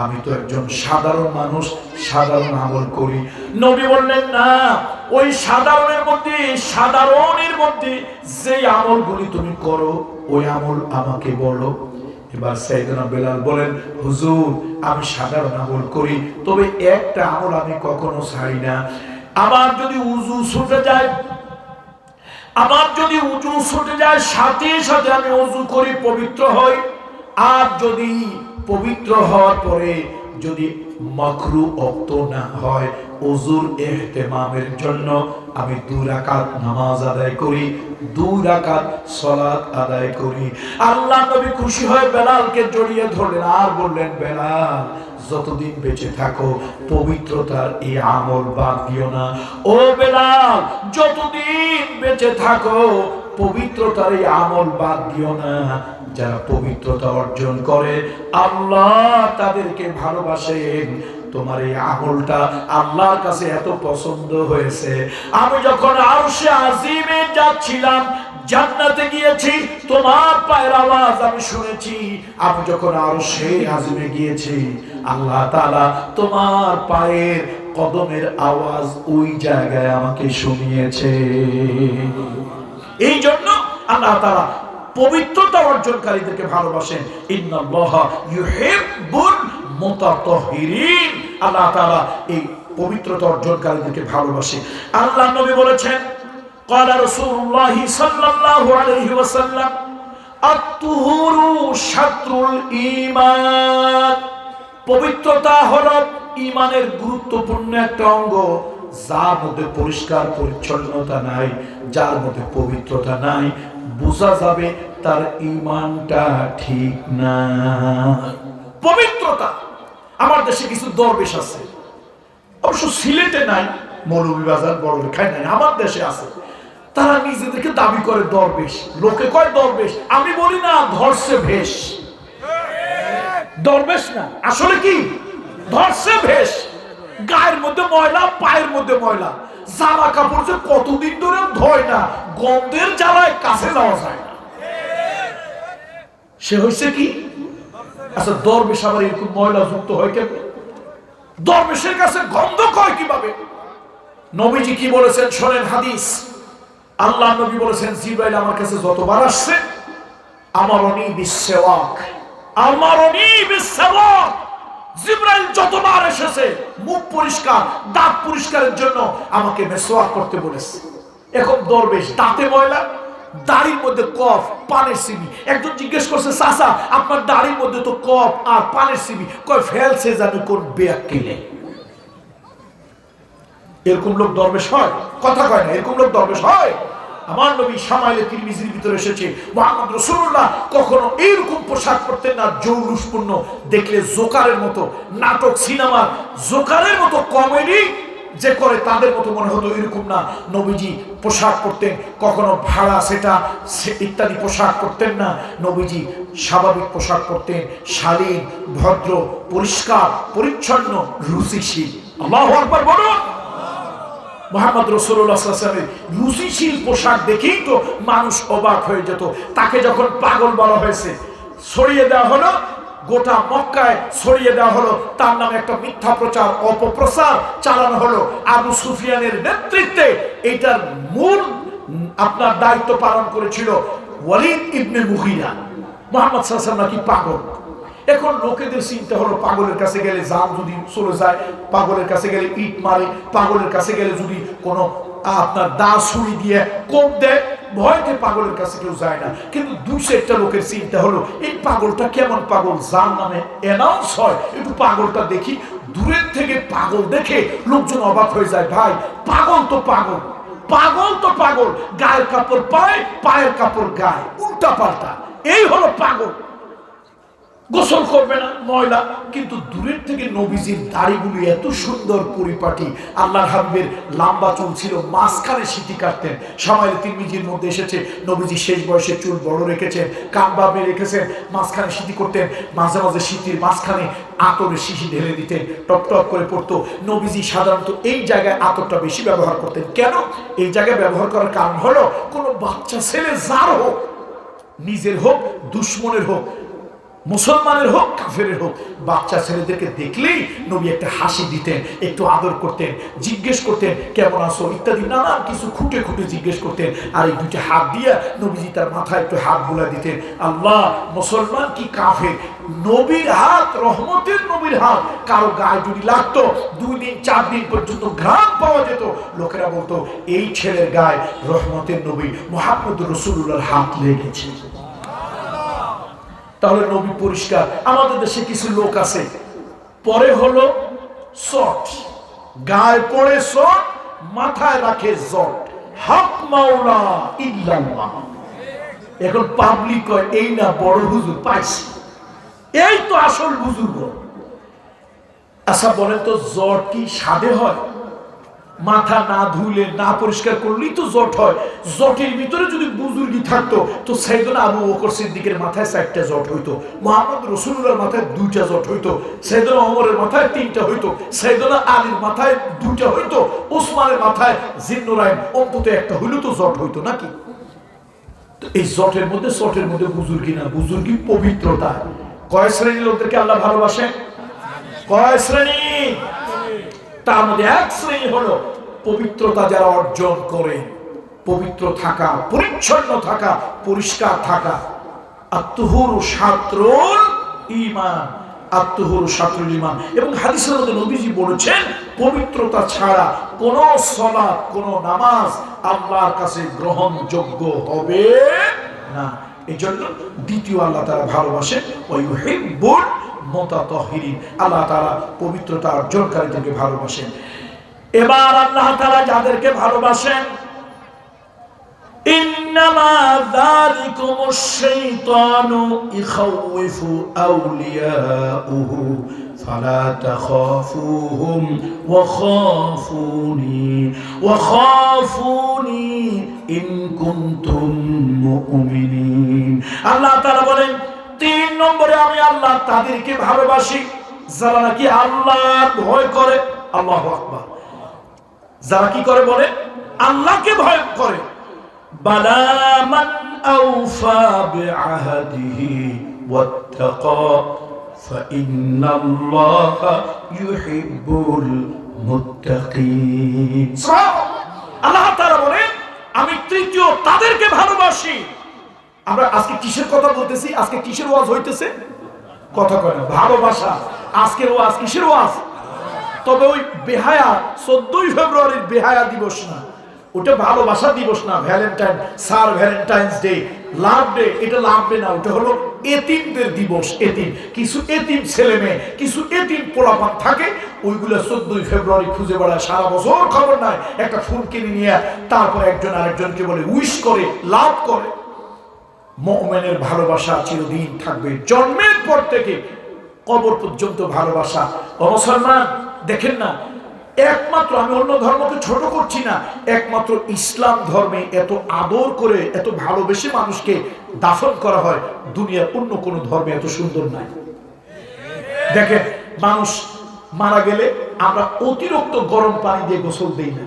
আমি তো একজন সাধারণ মানুষ, সাধারণ আমল করি। নবী বললেন, না, ওই সাধারণের মধ্যে যে আমলগুলি তুমি করো, ওই আমল আমাকে বলো। এবার সাইয়েদনা বেলাল বলেন, হুজুর, আমি সাধারণ আমল করি, তবে একটা আমল আমি কখনো ছাড়ি না। আমার যদি উযু ছুটে যায়, সাথে সাথে আমি উযু করি, পবিত্র হই। আর যদি পবিত্র হওয়ার পরে যদি মাকরুহ ওয়াক্ত না হয়, ওযুর ইহতিমামের জন্য আমি 2 রাকাত নামাজ আদায় করি, 2 রাকাত সালাত আদায় করি। আল্লাহ নবী খুশি হয়ে বেলালকে জড়িয়ে ধরলেন আর বললেন, বেলাল, যতদিন বেঁচে থাকো পবিত্রতার এই আমল বাদ দিও না। ও বেলাল, যতদিন বেঁচে থাকো পবিত্রতার এই আমল বাদ দিও না। যারা পবিত্রতা অর্জন করে আল্লাহ তাদেরকে ভালোবাসেন। তোমার এই আমলটা আল্লাহর কাছে এত পছন্দ হয়েছে। আমি যখন আরশে আজিমে যাচ্ছিলাম, জান্নাতে গিয়েছি, তোমার পায়ের আওয়াজ আমি শুনেছি। আমি যখন আরশে আজিমে গিয়েছি, আল্লাহ তাআলা তোমার পায়ের কদমের আওয়াজ ওই জায়গায় আমাকে শুনিয়েছে। এই জন্য আল্লাহ তাআলা পবিত্রতা অর্জনকারীদেরকে ভালোবাসেন। ইন্নাল্লাহা ইউহিব্বুল মুতাতাহহিরিন। আল্লাহ তাআলা এই পবিত্রতা অর্জনকারীদেরকে ভালোবাসে। আল্লাহ নবী বলেছেন, ক্বালা রাসূলুল্লাহ সাল্লাল্লাহু আলাইহি ওয়াসাল্লাম, আত-তুহুরু শাতরুল ঈমান। পবিত্রতা হলো ঈমানের গুরুত্বপূর্ণ একটা অঙ্গ। যার মধ্যে পরিষ্কার পরিচ্ছন্নতা নাই, যার মধ্যে পবিত্রতা নাই, বোঝা যাবে তার ঈমানটা ঠিক না। পবিত্রতা। আমার দেশে কিছু দরবেশ আছে, অবশ্য সিলেটে নাই, মৌলভীবাজার বড়লেখায় নাই, আমার দেশে আছে। তারা নিজেদেরকে দাবি করে দরবেশ, লোকে কয় দরবেশ, আমি বলি না ধরছে ভেষ। দরবেশ না, আসলে কি ধরছে ভেষ। গায়ের মধ্যে ময়লা, পায়ের মধ্যে ময়লা, জামা কাপড় যে কতদিন ধরে ধয় না, গন্ধের জ্বালায় কাছে যাওয়া যায় না। সে হয়েছে কি? আচ্ছা, দরবেশ আবার এরকম ময়লা যুক্ত হয় কেন? দরবেশের কাছে গন্ধ কয় কিভাবে? নবীজি কি বলেছেন শোনেন হাদিস। আল্লাহ নবী বলেছেন, জিবরাইল আমার কাছে যতবার আসছে, আমারনি বিসওয়াক, আমারনি বিসওয়াক, জিবরাইল যতবার এসেছে মুখ পরিষ্কার, দাঁত পরিষ্কারের জন্য আমাকে মেসওয়াক করতে বলেছে। এখন দরবেশ দাঁতে ময়লা, দাড়ির মধ্যে কফ, পানের সিবি। একজন জিজ্ঞেস করছে, চাচা আপনার দাড়ির মধ্যে তো কফ আর পানের সিবি, কয় ফেলছে জানি কোন বেয়াক্কেলে। এরকম লোক দরবেশ হয়? কথা কয় না, এরকম লোক দরবেশ হয়? আমার নবী শামাইলে তিরমিজির ভিতরে এসেছে, মুহাম্মদ রাসূলুল্লাহ কখনো এইরকম পোশাক পরতেন না জৌলুসপূর্ণ, দেখলে জোকারের মতো, নাটক সিনেমার জোকারের মতো কমেডি যে করে তাদের মতো মনে হতো, এরকম না। নবীজি পোশাক পরতেন, কখনো ভাড়া সেটা ইত্যাদি পোশাক পরতেন না। নবীজি স্বাভাবিক পোশাক পরতেন, শালীন, ভদ্র, পরিষ্কার পরিচ্ছন্ন, রুচিশীল। আল্লাহু আকবার বলুন। মুহাম্মদ রাসূলুল্লাহ সাল্লাল্লাহু আলাইহি ওয়াসাল্লামের রুচিশীল পোশাক দেখেই তো মানুষ অবাক হয়ে যেত। তাকে যখন পাগল বলা হয়েছে, ছড়িয়ে দেওয়া হলো গোটা মক্কায়, ছড়িয়ে দেওয়া হলো তার নামে একটা মিথ্যা প্রচার, অপপ্রচার চালানো হলো আবু সুফিয়ানের নেতৃত্বে। এটার মূল আপনার দায়িত্ব পালন করেছিল ওয়ালিদ ইবনে মুগীরা। মুহাম্মদ সাল্লাল্লাহু আলাইহি ওয়াসাল্লাম নাকি পাগল। এখন লোকেদের চিন্তা হলো, পাগলের কাছে গেলে জান যদি চলে যায়, পাগলের কাছে গেলে ইট মারে, পাগলের কাছে গেলে যদি কোনো আপনার দা ছুরি দিয়ে কোপ দেয়, ভয়তে পাগলের কাছে কেউ যায় না। কিন্তু দুই চারটা লোকের চিন্তা হলো, এই পাগলটা কেমন পাগল, যার নামে অ্যানাউন্স হয়, একটু পাগলটা দেখি। দূরের থেকে পাগল দেখে লোকজন অবাক হয়ে যায়, ভাই পাগল তো পাগল, পাগল তো পাগল, গায়ের কাপড় পায়, পায়ের কাপড় গায়ে, উল্টা পাল্টা, এই হলো পাগল। গোসল করবে না, ময়লা। কিন্তু দূরের থেকে নবীজির দাড়িগুলি এত সুন্দর পরিপাটি, আল্লাহর হাবিবের লম্বা চুল ছিল, মাঝখানে সিটি কাটতেন। শামাইলে তিরমিজির মধ্যে এসেছে, নবীজি শেষ বয়সে চুল বড় রেখেছেন, কান বাঁধে রেখেছেন, মাঝখানে সিটি করতেন, মাঝে মাঝে সিটির মাঝখানে আতরের শিশি ঢেলে দিতেন, টপ টপ করে পড়তো। নবীজি সাধারণত এই জায়গায় আতরটা বেশি ব্যবহার করতেন। কেন এই জায়গায় ব্যবহার করার কারণ হলো, কোনো বাচ্চা ছেলে যার হোক, নিজের হোক দুশ্মনের হোক, মুসলমানের হোক কাফেরের হোক, বাচ্চা ছেলেদেরকে দেখলেই নবী একটা হাসি দিতেন, একটু আদর করতেন, জিজ্ঞেস করতেন কেমন আছো ইত্যাদি নানান কিছু খুঁটে খুঁটে জিজ্ঞেস করতেন। আর এই দুইটা হাত দিয়ে নবীজি তার মাথায় একটু হাত বুলা দিতেন। আল্লাহ, মুসলমান কি কাফের, নবীর হাত, রহমতের নবীর হাত কারো গায়ে যদি লাগতো, 2 দিন 4 দিন পর্যন্ত ঘ্রাণ পাওয়া যেত, লোকেরা বলতো এই ছেলের গায়ে রহমতের নবী মুহাম্মদ রাসূলুল্লাহর হাত লেগেছে। তাহলে নবী পরিষ্কার। আমাদের দেশে কিছু লোক আছে, পরে হলো শট, গায়ে পড়ে শট, মাথায় রাখে জট, হক মাওলা ইল্লাল্লাহ। এখন পাবলিক কয় এই না বড় হুজুর পাইছি, এই তো আসল বুজুর্গ। আচ্ছা বলেন তো, জট কি সাদে হয়? মাথা না ধুইলে, না পরিষ্কার করলেই তো জট হয়। জটের ভিতরে যদি বুজুর্গি থাকতো, তো সাইয়েদনা আবু বকর সিদ্দিকের মাথায় 4টা জট হইতো, মুহাম্মদ রাসূলুল্লাহর মাথায় 2টা জট হইতো, সাইয়েদনা ওমরের মাথায় 3টা হইতো, সাইয়েদনা আলীর মাথায় 2টা হইতো, ওসমানের মাথায় জিন্নুরাইন অন্তত 1টা হইলো তো জট হইতো নাকি? তো এই জটের মধ্যে, শটের মধ্যে বুজুর্গি না, বুজুর্গি পবিত্রতা। কয় শ্রেণীর লোকদেরকে আল্লাহ ভালোবাসেন? কয় শ্রেণী? তার মধ্যে এক শ্রেণী হলো পবিত্রতা যারা অর্জন করে, পবিত্র থাকা, পরিচ্ছন্ন থাকা, পরিষ্কার থাকা। আত-তুহুরু শাত্রুল ঈমান, আত-তুহুরু শাত্রুল ঈমান। এবং হাদিসের মধ্যে নবীজি বলেছেন, পবিত্রতা ছাড়া কোন সালাত, কোন নামাজ আল্লাহর কাছে গ্রহণযোগ্য হবে না। এই জন্য দ্বিতীয় আল্লাহ তাআলা ভালোবাসেন, ওয়া ইউহিব্বুল মুতাতাহহিরিন, আল্লাহ তাআলা পবিত্রতা অর্জনকারীদেরকে ভালোবাসেন। এবার আল্লাহ তাআলা যাদেরকে ভালোবাসেন, ইন্নামা যালিকুমুশ শাইতানু ইখাউফু আউলিয়াউহু ফালা তাখাফুহুম ওয়া খাফুনি ইন কুনতুম মুমিনিন। আল্লাহ তাআলা বলেন 3 নম্বরে আমি আল্লাহ তাদেরকে ভালোবাসি যারা নাকি আল্লাহর ভয় করে। আল্লাহু আকবার। যারা কি করে বলে? আল্লাহকে ভয় করে। বালা মান আওফা বিআহদিহি ওয়াত্তাকা ফাইন্নাল্লাহা ইউহিব্বুল মুত্তাকিন। আল্লাহ তাআলা বলেন আমি তৃতীয় তাদেরকে ভালোবাসি। আমরা আজকে কিসের কথা বলতেছি? আজকে কিসের ওয়াজ হইতেছে? কথা কয় না, ভালোবাসা। আজকের ওয়াজ কিসের ওয়াজ? তবে ওই বেহায়া 14 ফেব্রুয়ারির বেহায়া দিবস না, ওটা ভালোবাসা দিবস না। ভ্যালেন্টাইন, স্যার ভ্যালেন্টাইন্স ডে, লাভ ডে, এটা লাভ ডে না, ওটা হলো এতিমদের দিবস। এতিম, কিছু এতিম ছেলে মেয়ে, কিছু এতিম পোলাপান থাকে, ওইগুলো 14 ফেব্রুয়ারি খুঁজে বেড়ায়, সারা বছর খবর নাই, একটা ফুল কিনে নিয়ে তারপর একজন আরেকজনকে বলে উইশ করে, লাভ করে। মুমিনের ভালোবাসা চিরদিন থাকবে, জন্মের পর থেকে কবর পর্যন্ত ভালোবাসা। ও মুসলমান, দেখেন না, একমাত্র, আমি অন্য ধর্মকে ছোট করছি না, একমাত্র ইসলাম ধর্মে এত আদর করে, এত ভালোবেসে মানুষকে দাফন করা হয়, দুনিয়ার অন্য কোনো ধর্মে এত সুন্দর নাই। দেখেন, মানুষ মারা গেলে আমরা অতিরিক্ত গরম পানি দিয়ে গোসল দেই না,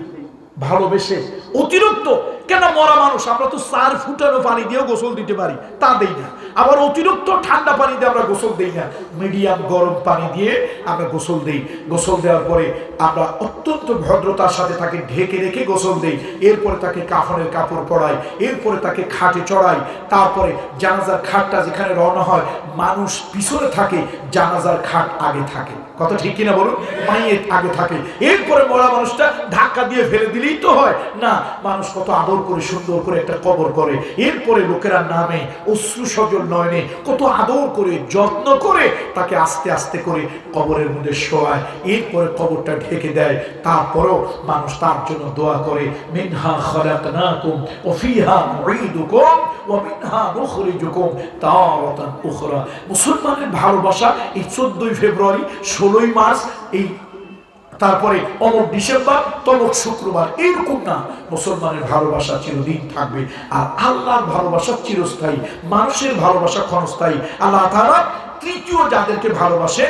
ভালোবেসে। অতিরিক্ত কেন? মরা মানুষ, আমরা তো 4 ফুটানো পানি দিয়েও গোসল দিতে পারি, তা দেই না। আবার অতিরিক্ত ঠান্ডা পানি দিয়ে আমরা গোসল দেই না, মিডিয়াম গরম পানি দিয়ে আমরা গোসল দেই। গোসল দেওয়ার পরে আমরা অত্যন্ত ভদ্রতার সাথে তাকে ঢেকে রেখে গোসল দেই। এরপরে তাকে কাফনের কাপড় পরাই, এরপরে তাকে খাটে চড়াই। তারপরে জানাজার খাটটা যেখানে রওনা হয়, মানুষ পিছনে থাকে, জানাজার খাট আগে থাকে। কথা ঠিক কিনা বলুন? মাইয়ের আগে থাকে। এরপরে মরা মানুষটা ধাক্কা দিয়ে ফেলে দিলেই তো হয় না, মানুষ কত আদর করে সুন্দর করে একটা কবর করে। এরপরে লোকেরা নামে অশ্রু সজল নয়নে কত আদর করে যত্ন করে তাকে আস্তে আস্তে করে কবরের মধ্যে শোয়ায়। এরপরে কবরটা ঢেকে দেয়। তারপরও মানুষ তার জন্য দোয়া করে, মিনহা খালাকনাকুম ওয়া ফিহা নুঈদুকুম ওয়া মিনহা নুখরিজুকুম তারাতান উখরা। মুসলমানের ভালোবাসা এই 14 ফেব্রুয়ারি, 16 মার্চ, এই তারপরে অমুক ডিসেম্বর, তমুক শুক্রবার, এইরকম না। মুসলমানের ভালোবাসা চিরদিন থাকবে। আর আল্লাহর ভালোবাসা চিরস্থায়ী, মানুষের ভালোবাসা ক্ষণস্থায়ী। আল্লাহ তাআলা তৃতীয় যাদেরকে ভালোবাসে,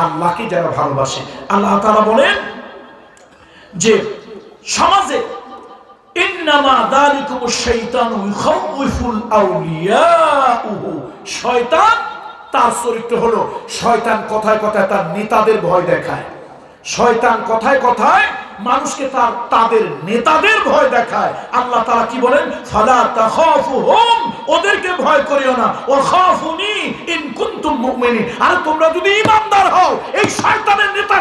আল্লাহকে যারা ভালোবাসে, আল্লাহ তাআলা বলেন যে সমাজে ইন্নামা যালিকুমুশ শাইতানু ইখাউফুল আউলিয়াউহু। শয়তান, তার চরিত্র হলো, শয়তান কথায় কথায় তার নেতাদের ভয় দেখায়। শয়তান কথায় কথায় মানুষকে তাদের নেতাদের ভয় দেখায়। আল্লাহ তাআলা কি বলেন? ফালা তাখাফুহুম, ওদেরকে ভয় করিও না, ওয়া খাফুনি ইন কুনতুম মুমিনিন। আর তোমরা যদি ঈমানদার হও, এই শয়তানের নেতা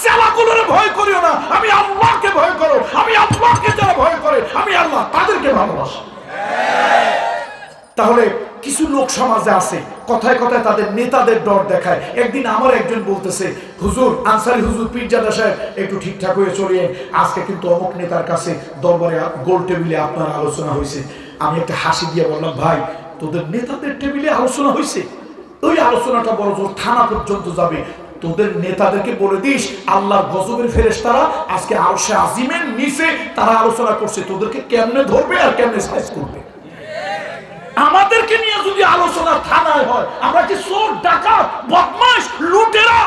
চেলাগুলোরে ভয় করিও না, আমি আল্লাহকে ভয় করো। আমি আল্লাহকে যারা ভয় করে, আমি আল্লাহ তাদেরকে ভালোবাসি। তাহলে কিছু লোক সমাজে আছে, কথায় কথায় তাদের নেতাদের ডর দেখায়। একদিন আমার একজন বলতেছে, হুজুর, আনসারি হুজুর, পীরজাদা সাহেব, একটু ঠিকঠাক হয়ে চলিয়ে, আজকে কিন্তু অমুক নেতার কাছে দরবারে গোল টেবিলে আপনার আলোচনা হয়েছে। আমি একটা হাসি দিয়ে বললাম, ভাই, তোদের নেতাদের টেবিলে আলোচনা হয়েছে, ওই আলোচনাটা বড় জোর থানা পর্যন্ত যাবে। তোদের নেতাদেরকে বলে দিস, আল্লাহর গজবের ফেরেশতারা আজকে আরশে আজিমের নিচে তারা আলোচনা করছে, তোদেরকে কেমনে ধরবে আর কেমনে সাইজ করবে। আমাদেরকে নিয়ে যদি আলোচনা থানায় হয়, আমরা কি চোর, ডাকাত, বদমাশ, লুটেরা,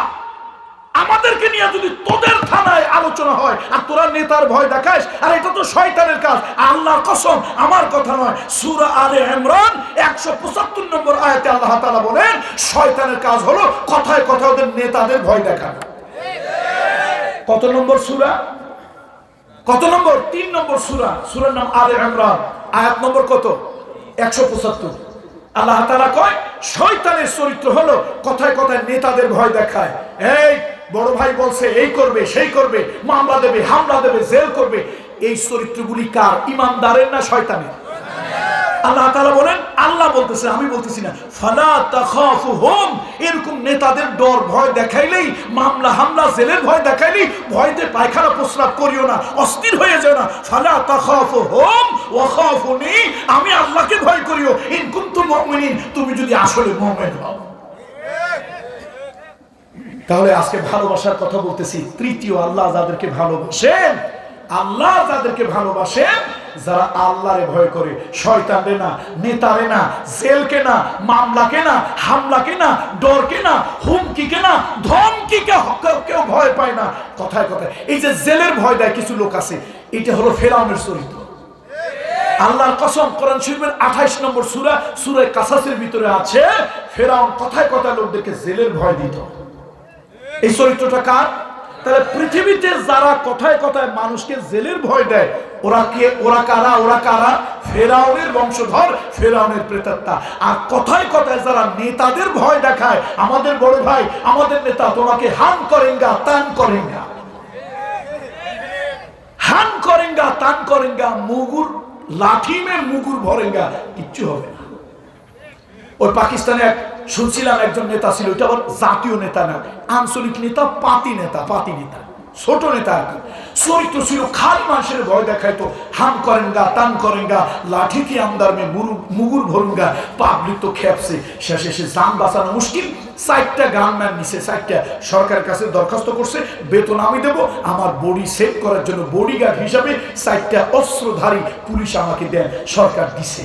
আমাদেরকে নিয়ে যদি তোদের থানায় আলোচনা হয় আর তোরা নেতার ভয় দেখাস, আর এটা তো শয়তানের কাজ। আল্লাহর কসম, আমার কথা নয়, সূরা আলে ইমরান 175 নম্বর আয়াতে আল্লাহ তাআলা বলেন, শয়তানের কাজ হলো কথায় কথায় ওদের নেতাদের ভয় দেখানো। কত নম্বর সূরা? কত নম্বর? 3 নম্বর সূরা। সূরার নাম আলে ইমরান, আয়াত নম্বর কত? 175। আল্লাহ তাআলা কয়, শয়তানের চরিত্র হলো কথায় কথায় নেতাদের ভয় দেখায়। এই বড় ভাই বলছে এই করবে, সেই করবে, মামলা দেবে, হামলা দেবে, জেল করবে। এই চরিত্রগুলি কার? ইমানদারের না শয়তানের? আল্লাহ তাআলা বলেন, আল্লাহ বলতেছে, আমি বলতেছি না, ফালা তাখাফুহুম, এরকম নেতাদের ডর ভয় দেখাইলেই, মামলা হামলা জেলের ভয় দেখাইলেই ভয়তে পায়খানা প্রস্রাব করিও না, অস্থির হয়ে যাও না। ফালা তাখাফুহুম ওয়া খাফুনি, আমি আল্লাহকে ভয় করিও, ইন কুনতুম মুমিনিন, তুমি যদি আসলে মুমিন হও। তাহলে আজকে ভালোবাসার কথা বলতেছি। তৃতীয়, আল্লাহ যাদেরকে ভালোবাসেন, আল্লাহ যাদেরকে ভালোবাসেন, যারা আল্লাহরে ভয় করে, শয়তানরে না, নেতারে না, জেলকে না, মামলাকে না, হামলাকে না, ডরকে না, হুমকিকে না, ধমকিকে কেউ ভয় পায় না। কথায় কথায় এই যে জেলের ভয় দেয় কিছু লোক আছে, এটা হলো ফেরাউনের চরিত্র। আল্লাহর কসম, কোরআন শরীফের 28 নম্বর সূরা, সূরা কাসাসের ভিতরে আছে, ফেরাউন কথায় কথায় লোকদেরকে জেলের ভয় দিত। এই চরিত্রটা কার? তাহলে পৃথিবীতে যারা কথায় কথায় মানুষকে জেলের ভয় দেয়, ওরা কে? ওরা কারা? ওরা কারা? ফেরাউনের বংশধর, ফেরাউনের প্রেতাত্মা। আর কথায় কথায় যারা নেতাদের ভয় দেখায়, আমাদের বড় ভাই, আমাদের নেতা তোমাকে হান করেঙ্গা, তান করেঙ্গা, হান করেঙ্গা, তান করেঙ্গা, মুগুর লাঠি মে মুগুর ভরেঙ্গা, কিচ্ছু হবে না। ওই পাকিস্তানে এক শুনছিলাম একজন নেতা ছিল, এটা আবার জাতীয় নেতা না, আঞ্চলিক নেতা, পাতি নেতা, পাতি নেতা, ছোট নেতা আর কি। চরিত্র ছিল খালি মানুষের ভয় দেখাইতো, হাম করেঙ্গা, তান করেঙ্গা, লাঠি কি আমদার মে মুগুর ভরুঙ্গা। পাবলিক তো খেপছে, শেষে সে যান বাঁচানো মুশকিল। 4টা গানম্যান নিছে, 4টা সরকারের কাছে দরখাস্ত করছে, বেতন আমি দেবো, আমার বডি সেভ করার জন্য বডিগার্ড হিসাবে 4টা অস্ত্রধারী পুলিশ আমাকে দেন। সরকার দিছে।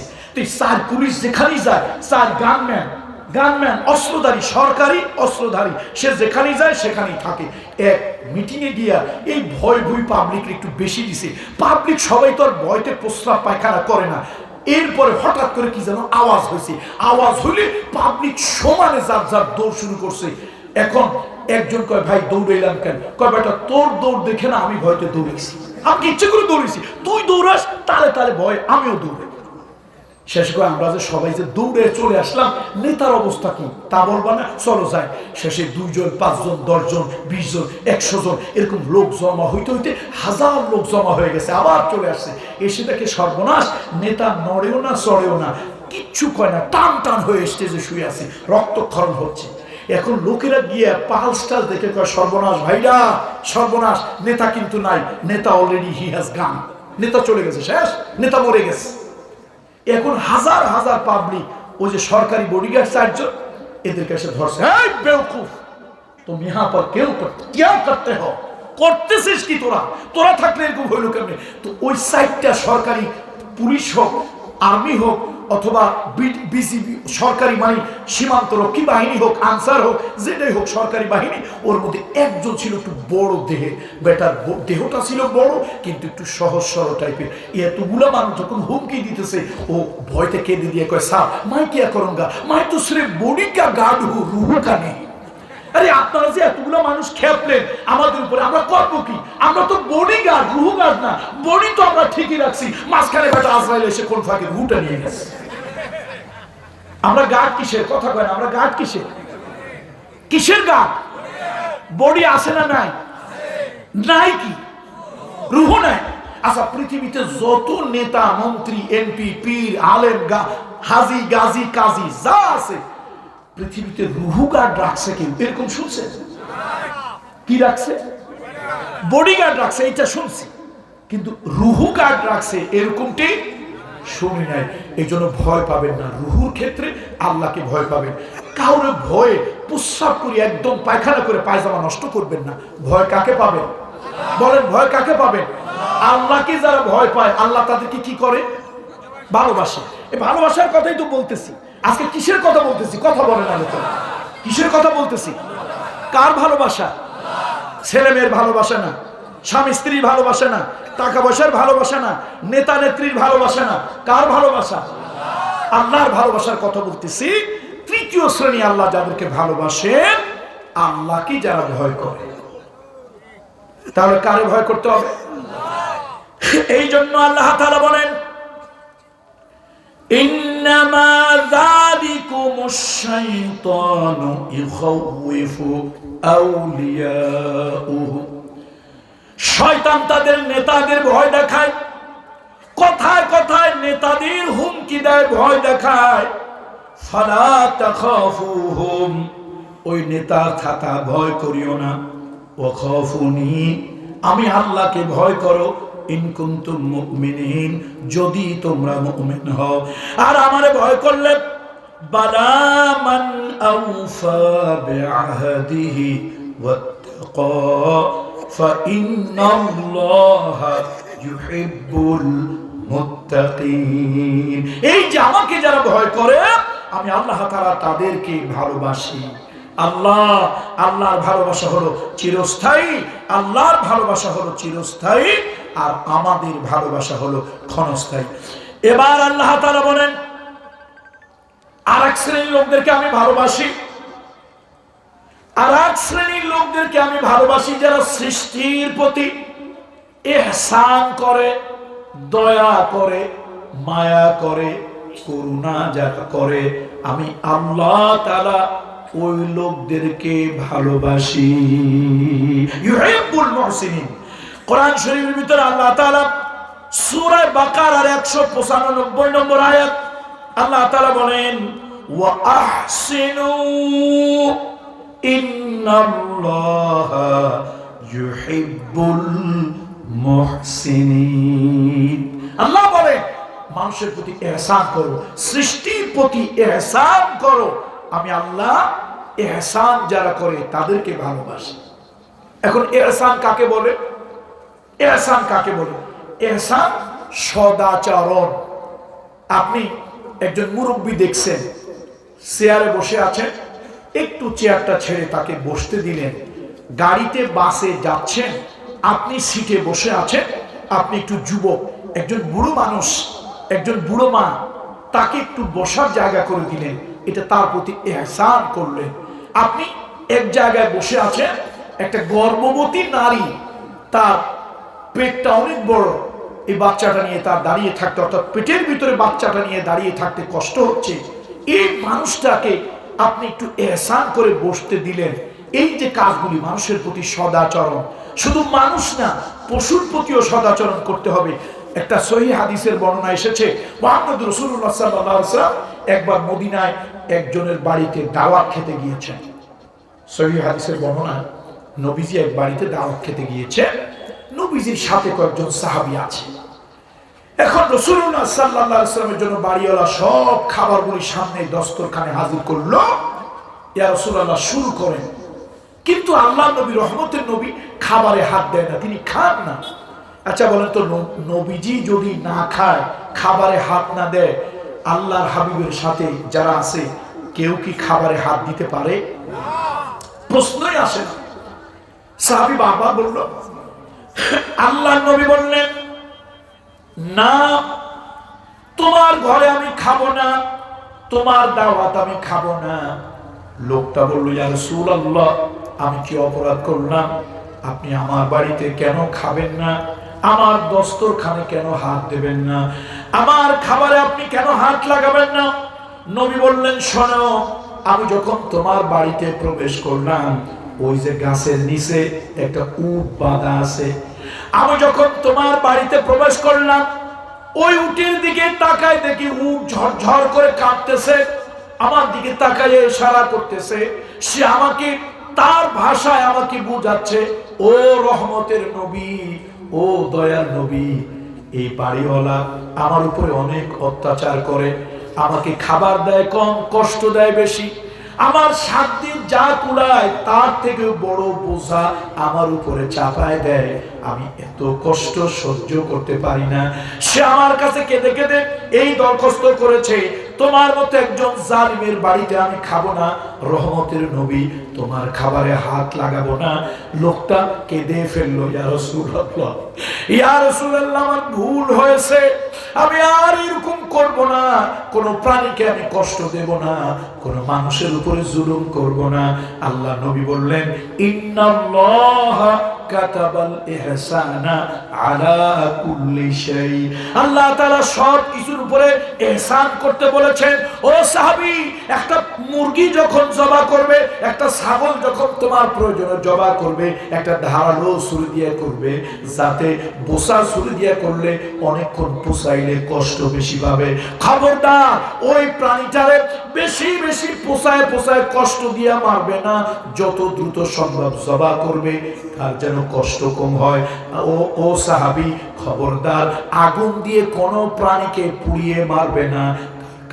4 পুলিশ যেখানেই যায়, 4 গানম্যান অস্ত্রধারী, সরকারি অস্ত্রধারী, সে যেখানেই যায় সেখানেই থাকে। এক মিটিংয়ে গিয়া এই ভয় পাবলিকের একটু বেশি দিছে। পাবলিক সবাই তো আর ভয়তে প্রস্রাব পায়খানা করে না। এরপরে হঠাৎ করে কি যেন আওয়াজ হয়েছে, আওয়াজ হইলে পাবলিক সমানে যার যার দৌড় শুরু করছে। এখন একজন কয়, ভাই দৌড়াইলাম কেন? কয়, বেটা তোর দৌড় দেখে না আমি ভয়তে দৌড়েছি, আমি ইচ্ছে করে দৌড়েছি, তুই দৌড়াস, তালে তালে ভয় আমিও দৌড়াই। শেষ করে আমরা যে সবাই যে দৌড়ে চলে আসলাম, নেতার অবস্থা কি তা বলবা না, চলো যাই। শেষে 2 জন, 5 জন, 10 জন, 20 জন, 100 জন, এরকম লোক জমা হইতে হইতে 1000 লোক জমা হয়ে গেছে। আবার চলে আসছে, এসে দেখে সর্বনাশ, নেতা নড়েও না, চড়েও না, কিচ্ছু কয় না, টান টান হয়ে স্টেজে শুয়ে আছে, রক্তক্ষরণ হচ্ছে। এখন লোকেরা গিয়ে পালস্টাল দেখে কয়, সর্বনাশ ভাইরা, সর্বনাশ, নেতা কিন্তু নাই, নেতা অলরেডি হি হ্যাজ গান, নেতা চলে গেছে, শেষ, নেতা মরে গেছে। এখন হাজার হাজার পাবলিক, ওই যে সরকারি বডিগার্ড 4 জন, এদের কাছে ধরছে, এই বেওকুফ, তুমি ইহা পর কেউ क्या करते हो, করতেছিস কি তোরা? তোরা থাকলে এরকম হইল কেমনে? তো ওই 4টা সরকারি পুলিশ হোক, আর্মি হোক, অথবা বিজিবি, সরকারি মানে সীমান্তরক্ষী বাহিনী হোক, আনসার হোক, যেটাই হোক সরকারি বাহিনী, ওর মধ্যে একজন ছিল একটু বড় দেহে, বেটার দেহটা ছিল বড় কিন্তু একটু সহজ সরল টাইপের। এতগুলা মানুষ যখন হুমকি দিতেছে, ও ভয়তে কেঁদে দিয়ে কয়, সাহ মাই কিয়া করুঙ্গা, মাই তো সির্ফ বডি কা গার্ড হু, রুহু কা নেই। আরে আপনারা যে এতগুলো মানুষ খেপলেন আমাদের উপরে, আমরা করবো কি? আমরা তো বডি গার্ড, রুহু গার্ড না। বডি তো আমরা ঠিকই রাখছি, মাঝখানে বেটা আজরাইল এসে কোন ফাঁকে রুহুটা নিয়ে গেছে। আমরা গার্ড কিসের? কথা কয় না, আমরা গার্ড কিসের? কিসের গার্ড? বডি আছে না নাই? নাই কি? রুহু নাই। আচ্ছা, পৃথিবীতে যত নেতা, মন্ত্রী, এমপি, পীর, আলেম, হাজি, গাজী, কাজী যা আছে, পৃথিবীতে রুহু গার্ড রাখছে কেউ? এরকম শুনছে? কি রাখছে? বডিগার্ড রাখছে, এটা শুনছি, কিন্তু রুহু গার্ড রাখছে এরকমটি শুনি নাই। এই জন্য ভয় পাবেন না, রুহুর ক্ষেত্রে আল্লাহকে ভয় পাবেন। কাউরে ভয়ে প্রস্রাব করি একদম পায়খানা করে পায়জামা নষ্ট করবেন না। ভয় কাকে পাবেন? বলেন, ভয় কাকে পাবেন? আল্লাহকে যারা ভয় পায়, আল্লাহ তাদেরকে কি করে? ভালোবাসে। এই ভালোবাসার কথাই তো বলতেছি। আজকে কিসের কথা বলতেছি? কথা বলেন আলোচনা। কিসের কথা বলতেছি? কার ভালোবাসা? ছেলে মেয়ের ভালোবাসা না, স্বামী স্ত্রীর ভালোবাসা না, টাকা পয়সার ভালোবাসা না, নেতা নেত্রীর ভালোবাসা না। কার ভালোবাসা? আল্লাহর ভালোবাসার কথা বলতেছি। তৃতীয় শ্রেণী আল্লাহ যাদেরকে ভালোবাসেন, আল্লাহকে যারা ভয় করে। তাহলে কারে ভয় করতে হবে? এই জন্য আল্লাহ তাআলা বলেন, ইন্নামা যালিকুমুশ শাইতানু ইখাউফু আউলিয়াউহু। শয়তান তাদের নেতাদের ভয় দেখায়, কথায় কথায় নেতাদের হুমকি দেয়, ভয় দেখায়, ফালা তাখাফুহুম, ওই নেতার থাকা ভয় করিও না, ওয়া খাফুনি, আমি আল্লাহকে ভয় করো, ইন কুনতুম মুমিনিন, যদি তোমরা মুমিন হও। আর আমারে ভয় করলে বালা মান আওফা বিআহদিহি ওয়াত্তাকা ফাইন্নাল্লাহা ইউহিব্বুল মুত্তাকিন। এই যে আমাকে যারা ভয় করে, আমি আল্লাহ তাআলা তাদেরকে ভালোবাসি। আল্লাহর ভালোবাসা হলো চিরস্থায়ী, আল্লাহর ভালোবাসা হলো চিরস্থায়ী, আর আমাদের ভালোবাসা হলো ক্ষণস্থায়ী। এবার আল্লাহ তাআলা বলেন, আর এক শ্রেণীর লোকদেরকে আমি ভালোবাসি, আর এক শ্রেণীর লোকদেরকে আমি ভালোবাসি যারা সৃষ্টির প্রতি ইহসান করে, দয়া করে, মায়া করে, করুণা যারা করে, আমি আল্লাহ তাআলা ওই লোকদেরকে ভালোবাসি। ইউহিব্বুল মুহসিনিন। কোরআন শরীফের ভিতরে আল্লাহ তাআলা সূরা বাকারার 195 নম্বর আয়াত আল্লাহ তাআলা বলেন, ওয়া আহসিনু ইন্নাল্লাহা ইউহিব্বুল মুহসিনিন। আল্লাহ বলেন, মানুষের প্রতি ইহসান করো, সৃষ্টির প্রতি ইহসান করো, আমি আল্লাহ ইহসান যারা করে তাদেরকে ভালোবাসি। এখন ইহসান কাকে বলে? ইহসান কাকে বলে? ইহসান সদাচরণ। আপনি একজন মুরব্বী দেখছেন, চেয়ারে বসে আছেন, একটু চেয়ারটা ছেড়ে তাকে বসতে দিলেন। গাড়িতে বাসে যাচ্ছেন, আপনি সিটে বসে আছেন, আপনি একটু যুবক, একজন বুড়ো মানুষ, একজন বুড়ো মা, তাকে একটু বসার জায়গা করে দিলেন, এটা তার প্রতি ইহসান করলেন। আপনি এক জায়গায় বসে আছেন, একটা গর্ভবতী নারী, তার পেটটা অনেক বড়, এই বাচ্চাটা নিয়ে তার দাঁড়িয়ে থাকতে, অর্থাৎ পেটের ভিতরে বাচ্চাটা নিয়ে দাঁড়িয়ে থাকতে কষ্ট হচ্ছে, এই মানুষটাকে আপনি একটু ইহসান করে বসতে দিলেন। এই যে কাজগুলি মানুষের প্রতি সদাচরণ, শুধু মানুষ না, পশুর প্রতিও সদাচরণ করতে হবে। একটা সহিহ হাদিসের বর্ণনা এসেছে, মুহাম্মদ রাসূলুল্লাহ সাল্লাল্লাহু আলাইহি ওয়াসাল্লাম একবার মদিনায় একজনের বাড়িতে দাওয়াত খেতে গিয়েছেন। সহিহ হাদিসের বর্ণনা, নবীজি এক বাড়িতে দাওয়াত খেতে গিয়েছেন, নবীজির সাথে কয়েকজন সাহাবী আছে। এখন রাসূলুল্লাহ সাল্লাল্লাহু আলাইহি ওয়াসাল্লামের জন্য বাড়িওয়ালা সব খাবারগুলি সামনে দস্তরখানে হাজির করলো। ইয়া রাসূলুল্লাহ, শুরু করেন। কিন্তু আল্লাহ নবী, রহমতের নবী, খাবারে হাত দেয় না, তিনি খান না। আচ্ছা বলেন তো, নবীজি যদি না খায়, খাবারে হাত না দেয়, আল্লাহর হাবিবের সাথে যারা আছে কেউ কি খাবারে হাত দিতে পারে? প্রশ্নই আসে না। সাহাবী বারবার বলল, আল্লাহর নবী বললেন, না, তোমার ঘরে আমি খাবো না, তোমার দাওয়াত আমি খাবো না। লোকটা বলল, ইয়া রাসূলুল্লাহ, আমি কি অপরাধ করলাম? আপনি আমার বাড়িতে কেন খাবেন না? আমার দস্তরখানে কেন হাত দেবেন না? আমার খাবারে আপনি কেন হাত লাগাবেন না? নবী বললেন, শোনো, আমি যখন তোমার বাড়িতে প্রবেশ করলাম, ওই যে গাছের নিচে একটা উট বাঁধা আছে, আমি যখন তোমার বাড়িতে প্রবেশ করলাম, ওই উটের দিকে তাকায় দেখি উট ঝরঝর করে কাঁপতেছে, আমার দিকে তাকায় ইশারা করতেছে, সে আমাকে তার ভাষায় আমাকে বুঝাচ্ছে, ও রহমতের নবী, ও দয়ার নবী, এই বাড়িওয়ালা আমার উপরে অনেক অত্যাচার করে, আমাকে খাবার দেয় কম, কষ্ট দেয় বেশি, আমার সাধ্যে যা কুলায় তার থেকে বড় বোঝা আমার উপরে চাপায় দেয়, আমি এত কষ্ট সহ্য করতে পারি না। সে আমার কাছে কেঁদে কেঁদে এই দরখাস্ত করেছে, তোমার মতো একজন জালিমের বাড়িতে আমি খাবো না, রহমতের নবী, তোমার খাবারে হাত লাগাবো না। লোকটা কেঁদে ফেললো, ইয়া রাসূলুল্লাহ, ইয়া রাসূলুল্লাহ, আমার ভুল হয়েছে, আমি আর এরকম করব না, কোন প্রাণীকে আমি কষ্ট দেব না, কোন মানুষের উপরে জুলুম করব না। আল্লাহ নবী বললেন ইন্নাল্লাহা কাতাবাল ইহসানা আলা কুল্লি শাই। আল্লাহ তাআলা সব কিছুর উপরে ইহসান করতে বলেছেন। ও সাহাবী, একটা মুরগি যখন জবাই করবে, একটা ছাগল যখন তোমার প্রয়োজনে জবাই করবে, একটা ধারালো ছুরি দিয়ে করবে, যাতে বোসা ছুরি দিয়ে করলে অনেকক্ষণ পোষাইলে কষ্ট বেশি পাবে। খবরদার ওই প্রাণীটারে বেশি বেশি পোষায় পোষায় কষ্ট দিয়ে মারবে না। যত দ্রুত সম্ভব জবাই করবে, তার যেন কষ্ট কম হয়। ও সাহাবী, খবরদার আগুন দিয়ে কোনো প্রাণীকে পুড়িয়ে মারবে না।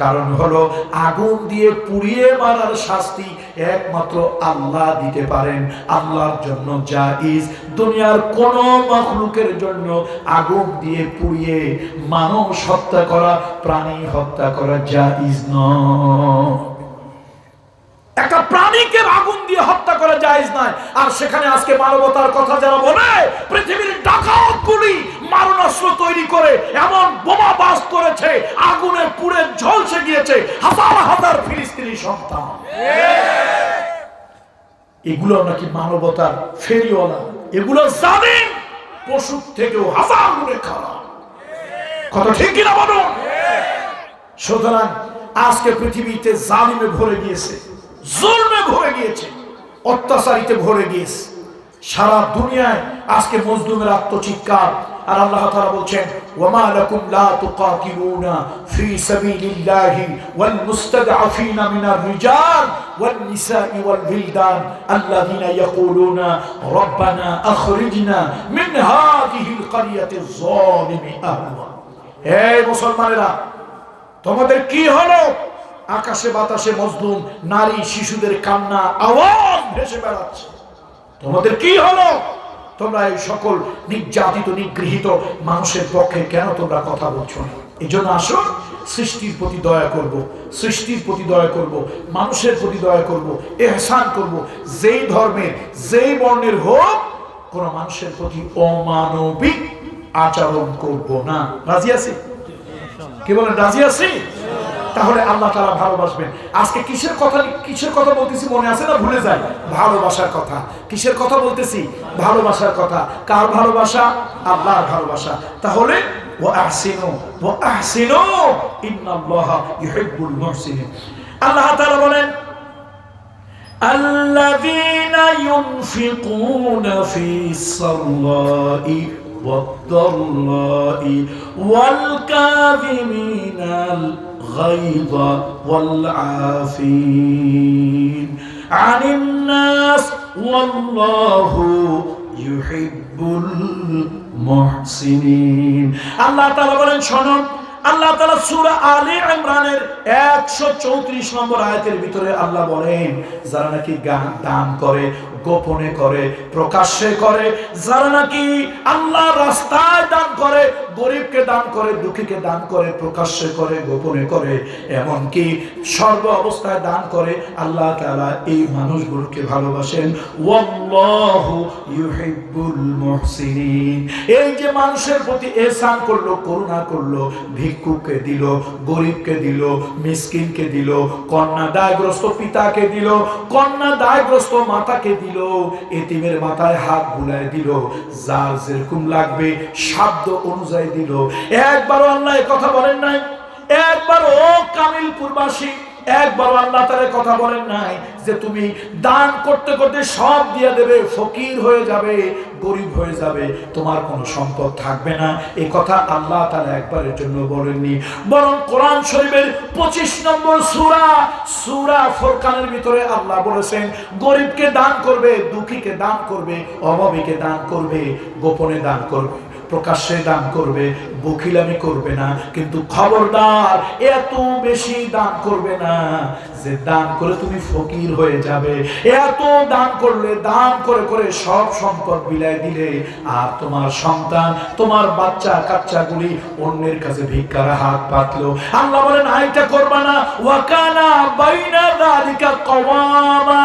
কারণ হলো আগুন দিয়ে পুড়িয়ে মারার শাস্তি একমাত্র আল্লাহ দিতে পারেন। আল্লাহর জন্য জায়েজ, দুনিয়ার কোন মাখলুকের জন্য আগুন দিয়ে পুড়িয়ে মানুষ হত্যা করা, প্রাণী হত্যা করা জায়েজ নয়। একটা প্রাণীকে আগুন দিয়ে হত্যা করা জায়েজ নয়। আর সেখানে আজকে মানবতার কথা যারা বলে, পৃথিবীর ডাকাতগুলি মারণাস্ত্র তৈরি করে এমন বোমা বাস করেছে, আগুনে পুড়ে ঝলসে গিয়েছে হাজার হাজার ফিলিস্তিনি সন্তান। এগুলো নাকি মানবতার ফেরিওয়ালা, এগুলো জানেন পশুর থেকেও হাজার গুণে খারাপ। কথা ঠিক কিনা বলুন? সুতরাং আজকে পৃথিবীতে জালিমে ভরে গিয়েছে, জুলমে ভরে গিয়েছে, অত্যাচারিতে ভরে গিয়েছে। সারা দুনিয়ায় আজকে মজলুমের আত্মচিৎকার। আর আল্লাহ তাআলা বলছেন ওয়ামা লাকুম লা তুকাতিলুনা ফি সাবিলিল্লাহি ওয়াল মুস্তাদআফিনা মিনার রিজাল ওয়ান নিসাই ওয়াল বিলদান আল্লাযিনা ইয়াকুলুনা রাব্বানা আখরিজনা মিন হাযিহিল ক্বরিয়াতিজ যালিমি আহলুহা। হে মুসলমানেরা, তোমাদের কি হলো? আকাশে বাতাসে মজলুম নারী শিশুদের কান্না আওয়াজ ভেসে বেড়াচ্ছে। তোমাদের কি হলো? তোমরা এই সকল নির্যাতিত নিগৃহীত মানুষের পক্ষে কেন তোমরা কথা বলছো না? এই জন্য আসো, সৃষ্টির প্রতি দয়া করব, সৃষ্টির প্রতি দয়া করব, মানুষের প্রতি দয়া করব, ইহসান করব। যেই ধর্মের যেই বর্ণের হোক, কোন মানুষের প্রতি অমানবিক আচরণ করব না। রাজি আছি? কি বলেন রাজি আছি? তাহলে আল্লাহ তাআলা ভালোবাসবেন। আজকে কিসের কথা বলতেছি মনে আছে না? ভুলে যাই। ভালোবাসার কথা। কিসের কথা বলতেছি? ভালোবাসার কথা। কার ভালোবাসা? আল্লাহর ভালোবাসা। তাহলে ওয়া আহসিনু ইন্নাল্লাহা ইউহিব্বুল মুহসিনিন। আল্লাহ তাআলা বলেন আল্লাযীনা ইউনফিকুনা ফিস সাররাই والضراء والكاظمين الغيظ والعافين عن الناس والله يحب المحسنين। আল্লাহ তাআলা বলেন, শোনো, আল্লাহ তাআলা সূরা আলে ইমরানের 134 নম্বর আয়াতের ভিতরে আল্লাহ বলেন, যারা নাকি দান করে, গোপনে করে, প্রকাশ্যে করে, যারা নাকি আল্লাহর রাস্তায় দান করে, গরিবকে দান করে, দুঃখীকে দান করে, প্রকাশ্যে করে, গোপনে করে, এমনকি সর্ব অবস্থায় দান করে, আল্লাহ তাআলা এই মানুষগুলোকে ভালোবাসেন। ওয়াল্লাহু ইউহিব্বুল মুহসিনিন। এই যে মানুষের প্রতি ইহসান করলো, করুণা করলো, ভিক্ষুককে দিল, গরিবকে দিল, মিসকিনকে দিল, কন্যা দায়গ্রস্ত পিতাকে দিল, কন্যা দায়গ্রস্ত মাতাকে দিল, এতিমের মাথায় হাত বুলায় দিল, যার যেরকম লাগবে সাধ্য অনুযায়ী দিল। একবারও আল্লাহ এই কথা বলেন নাই? একবারও কামিলপুরবাসী একবার আল্লাহ তাআলা কথা বলেন নাই যে তুমি দান করতে করতে সব দিয়ে দেবে, ফকির হয়ে যাবে, গরিব হয়ে যাবে, তোমার কোনো সম্পদ থাকবে না? এই কথা আল্লাহ তাআলা একবারের জন্য বলেননি। বরং কোরআন শরীফের 25 নম্বর সূরা ফুরকানের ভিতরে আল্লাহ বলেছেন, গরিবকে দান করবে, দুঃখীকে দান করবে, অভাবীকে দান করবে, গোপনে দান করবে, প্রকাশ্যে দান করবে, বখিলামি করবে না। কিন্তু খবরদার এত বেশি দান করবে না যে দান করে তুমি ফকির হয়ে যাবে। এত দান করলে, দান করে করে সব সম্পদ বিলায় দিলে, আর তোমার সন্তান, তোমার বাচ্চা কাচ্চাগুলি অন্যের কাছে ভিক্ষার হাত পাতলো। আল্লাহ বলেন আইটা করবা না। ওয়া কানা বাইনা যালিকা কওয়ামা।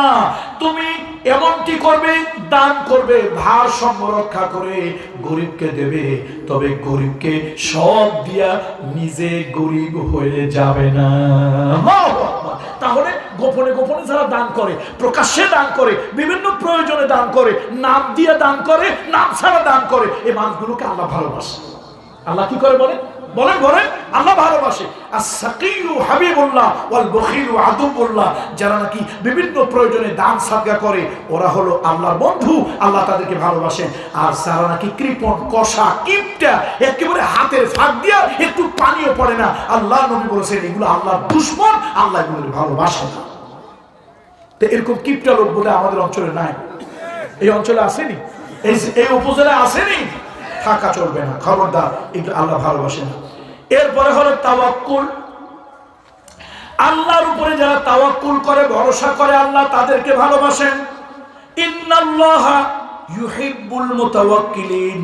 তুমি এমনটি করবে, দান করবে, ভারসাম্য রক্ষা করে গরিবকে দেবে, তবে গরিবকে সব দিয়া নিজে গরিব হয়ে যাবে না। তাহলে গোপনে গোপনে যারা দান করে, প্রকাশ্যে দান করে, বিভিন্ন প্রয়োজনে দান করে, নাম দিয়ে দান করে, নাম ছাড়া দান করে, এই মানুষগুলোকে আল্লাহ ভালোবাসে। আল্লাহ কি করে বলেন? বলেন বলেন, আল্লাহ ভালোবাসে। আস-সাকিয়ু হাবিবুল্লাহ ওয়াল বখিলু আদুবুল্লাহ, যারা নাকি বিভিন্ন প্রয়োজনে দান সাদকা করে ওরা হলো আল্লাহর বন্ধু, আল্লাহ তাদেরকে ভালোবাসেন। আর যারা নাকি কৃপণ, কষা, কিপটা, একেবারে হাতের ফাঁক দিয়া একটু পানিও পড়ে না, আল্লাহ নবী বলেছেন এগুলো আল্লাহর দুশমন, আল্লাহ এগুলোকে ভালোবাসে না। তো এরকম কিপটা লোক বলে আমাদের অঞ্চলে নাই। এই অঞ্চলে আসেনি, এই উপজেলায় আসেনি, থাকা চলবে না, খবরদার, এগুলো আল্লাহ ভালোবাসে না। এরপরে হলো তাওয়াক্কুল। আল্লাহর উপরে যারা তাওয়াক্কুল করে, ভরসা করে, আল্লাহ তাদেরকে ভালোবাসেন। ইন্নাল্লাহা ইউহিব্বুল মুতাওয়াক্কিলিন,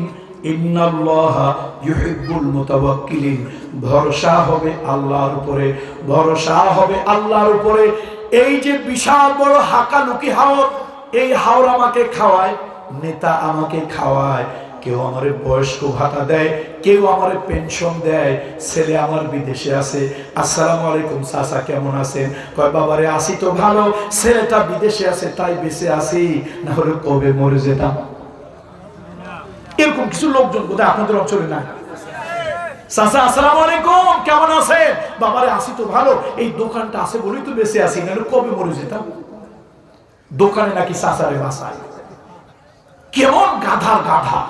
ইন্নাল্লাহা ইউহিব্বুল মুতাওয়াক্কিলিন। ভরসা হবে আল্লাহর উপরে, ভরসা হবে আল্লাহর উপরে। এই যে বিশাল বড় হাকালুকি হাওর, এই হাওর আমাকে খাওয়ায়, নেতা আমাকে খাওয়ায়, কেউ আমার বয়স্ক ভাতা দেয়, কেউ আমার পেনশন দেয়, ছেলে আমার বিদেশে আছে, আসসালামু আলাইকুম চাচা কেমন আছেন, কয় বাবারে আসি তো ভালো, ছেলেটা বিদেশে আছে তাই বেঁচে আসি, না হলে কবে মরে যেতাম। এরকম কিছু লোকজন বোধহয় আপনাদের অঞ্চলে নাই। চাচা আসসালামু আলাইকুম কেমন আছেন, বাবারে আসি তো ভালো, এই দোকানটা আছে বলেই তো বেঁচে আসি, না হলে কবে মরে যেতাম। দোকানে নাকি চাচারে বাসায়, কেমন গাধার গাধা।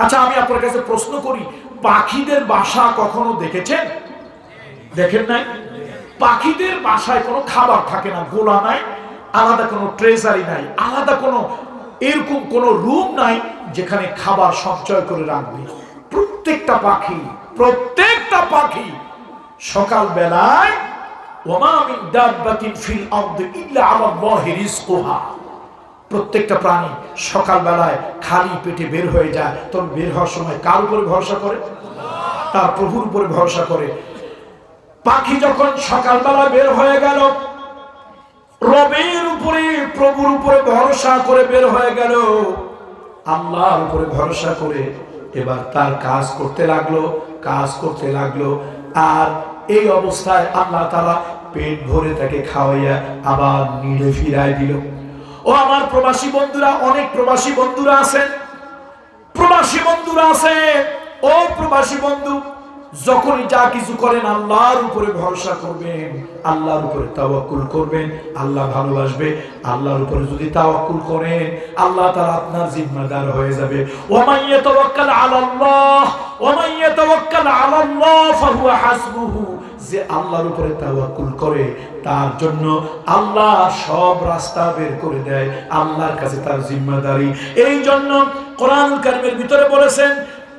আচ্ছা আমি আপনার কাছে প্রশ্ন করি, পাখিদের বাসা কখনো দেখেছেন? দেখেন নাই? পাখিদের বাসায় কোনো খাবার থাকে না, গোলা নাই, আলাদা কোনো ট্রেজারি নাই, আলাদা কোনো এরকম কোনো রুম নাই যেখানে খাবার সঞ্চয় করে রাখবে। প্রত্যেকটা পাখি সকাল বেলায় ওমা মিন দাব্বাতিন ফিল আরদি ইল্লা আলাল্লাহি রিজকুহা, প্রত্যেকটা প্রাণী সকাল বেলায় খালি পেটে বের হয়ে যায়, তবে বের হওয়ার সময় কার উপরে ভরসা করে? তার প্রভুর উপরে ভরসা করে। পাখি যখন সকালবেলা বের হয়ে গেল, রবের উপরে, প্রভুর উপরে ভরসা করে বের হয়ে গেল, আল্লাহর উপরে ভরসা করে এবার তার কাজ করতে লাগলো। আর এই অবস্থায় আল্লাহ তাআলা পেট ভরে তাকে খাওয়াইয়া আবার নিড়ে ফিরাই দিল। ও আমার প্রবাসী বন্ধুরা, অনেক প্রবাসী বন্ধুরা আছেন, ও প্রবাসী বন্ধু, যখনই যা কিছু করেন আল্লাহর উপরে ভরসা করবেন, আল্লাহর উপরে তাওয়াক্কুল করবেন, আল্লাহ ভালোবাসবে। আল্লাহর উপরে যদি তাওয়াক্কুল করেন, আল্লাহ তাআলা আপনার জিম্মাদার হয়ে যাবে। ওয়া মান ইয়াতাওয়াক্কাল আলাল্লাহ ফাহুয়া হাসবুহু, যে আল্লাহর উপরে তাওয়াক্কুল করে তার জন্য আল্লাহ সব রাস্তা বের করে দেয়, আল্লাহর কাছে তার জিম্মাদারি। এই জন্য কোরআনুল কারীমের ভিতরে বলেছেন,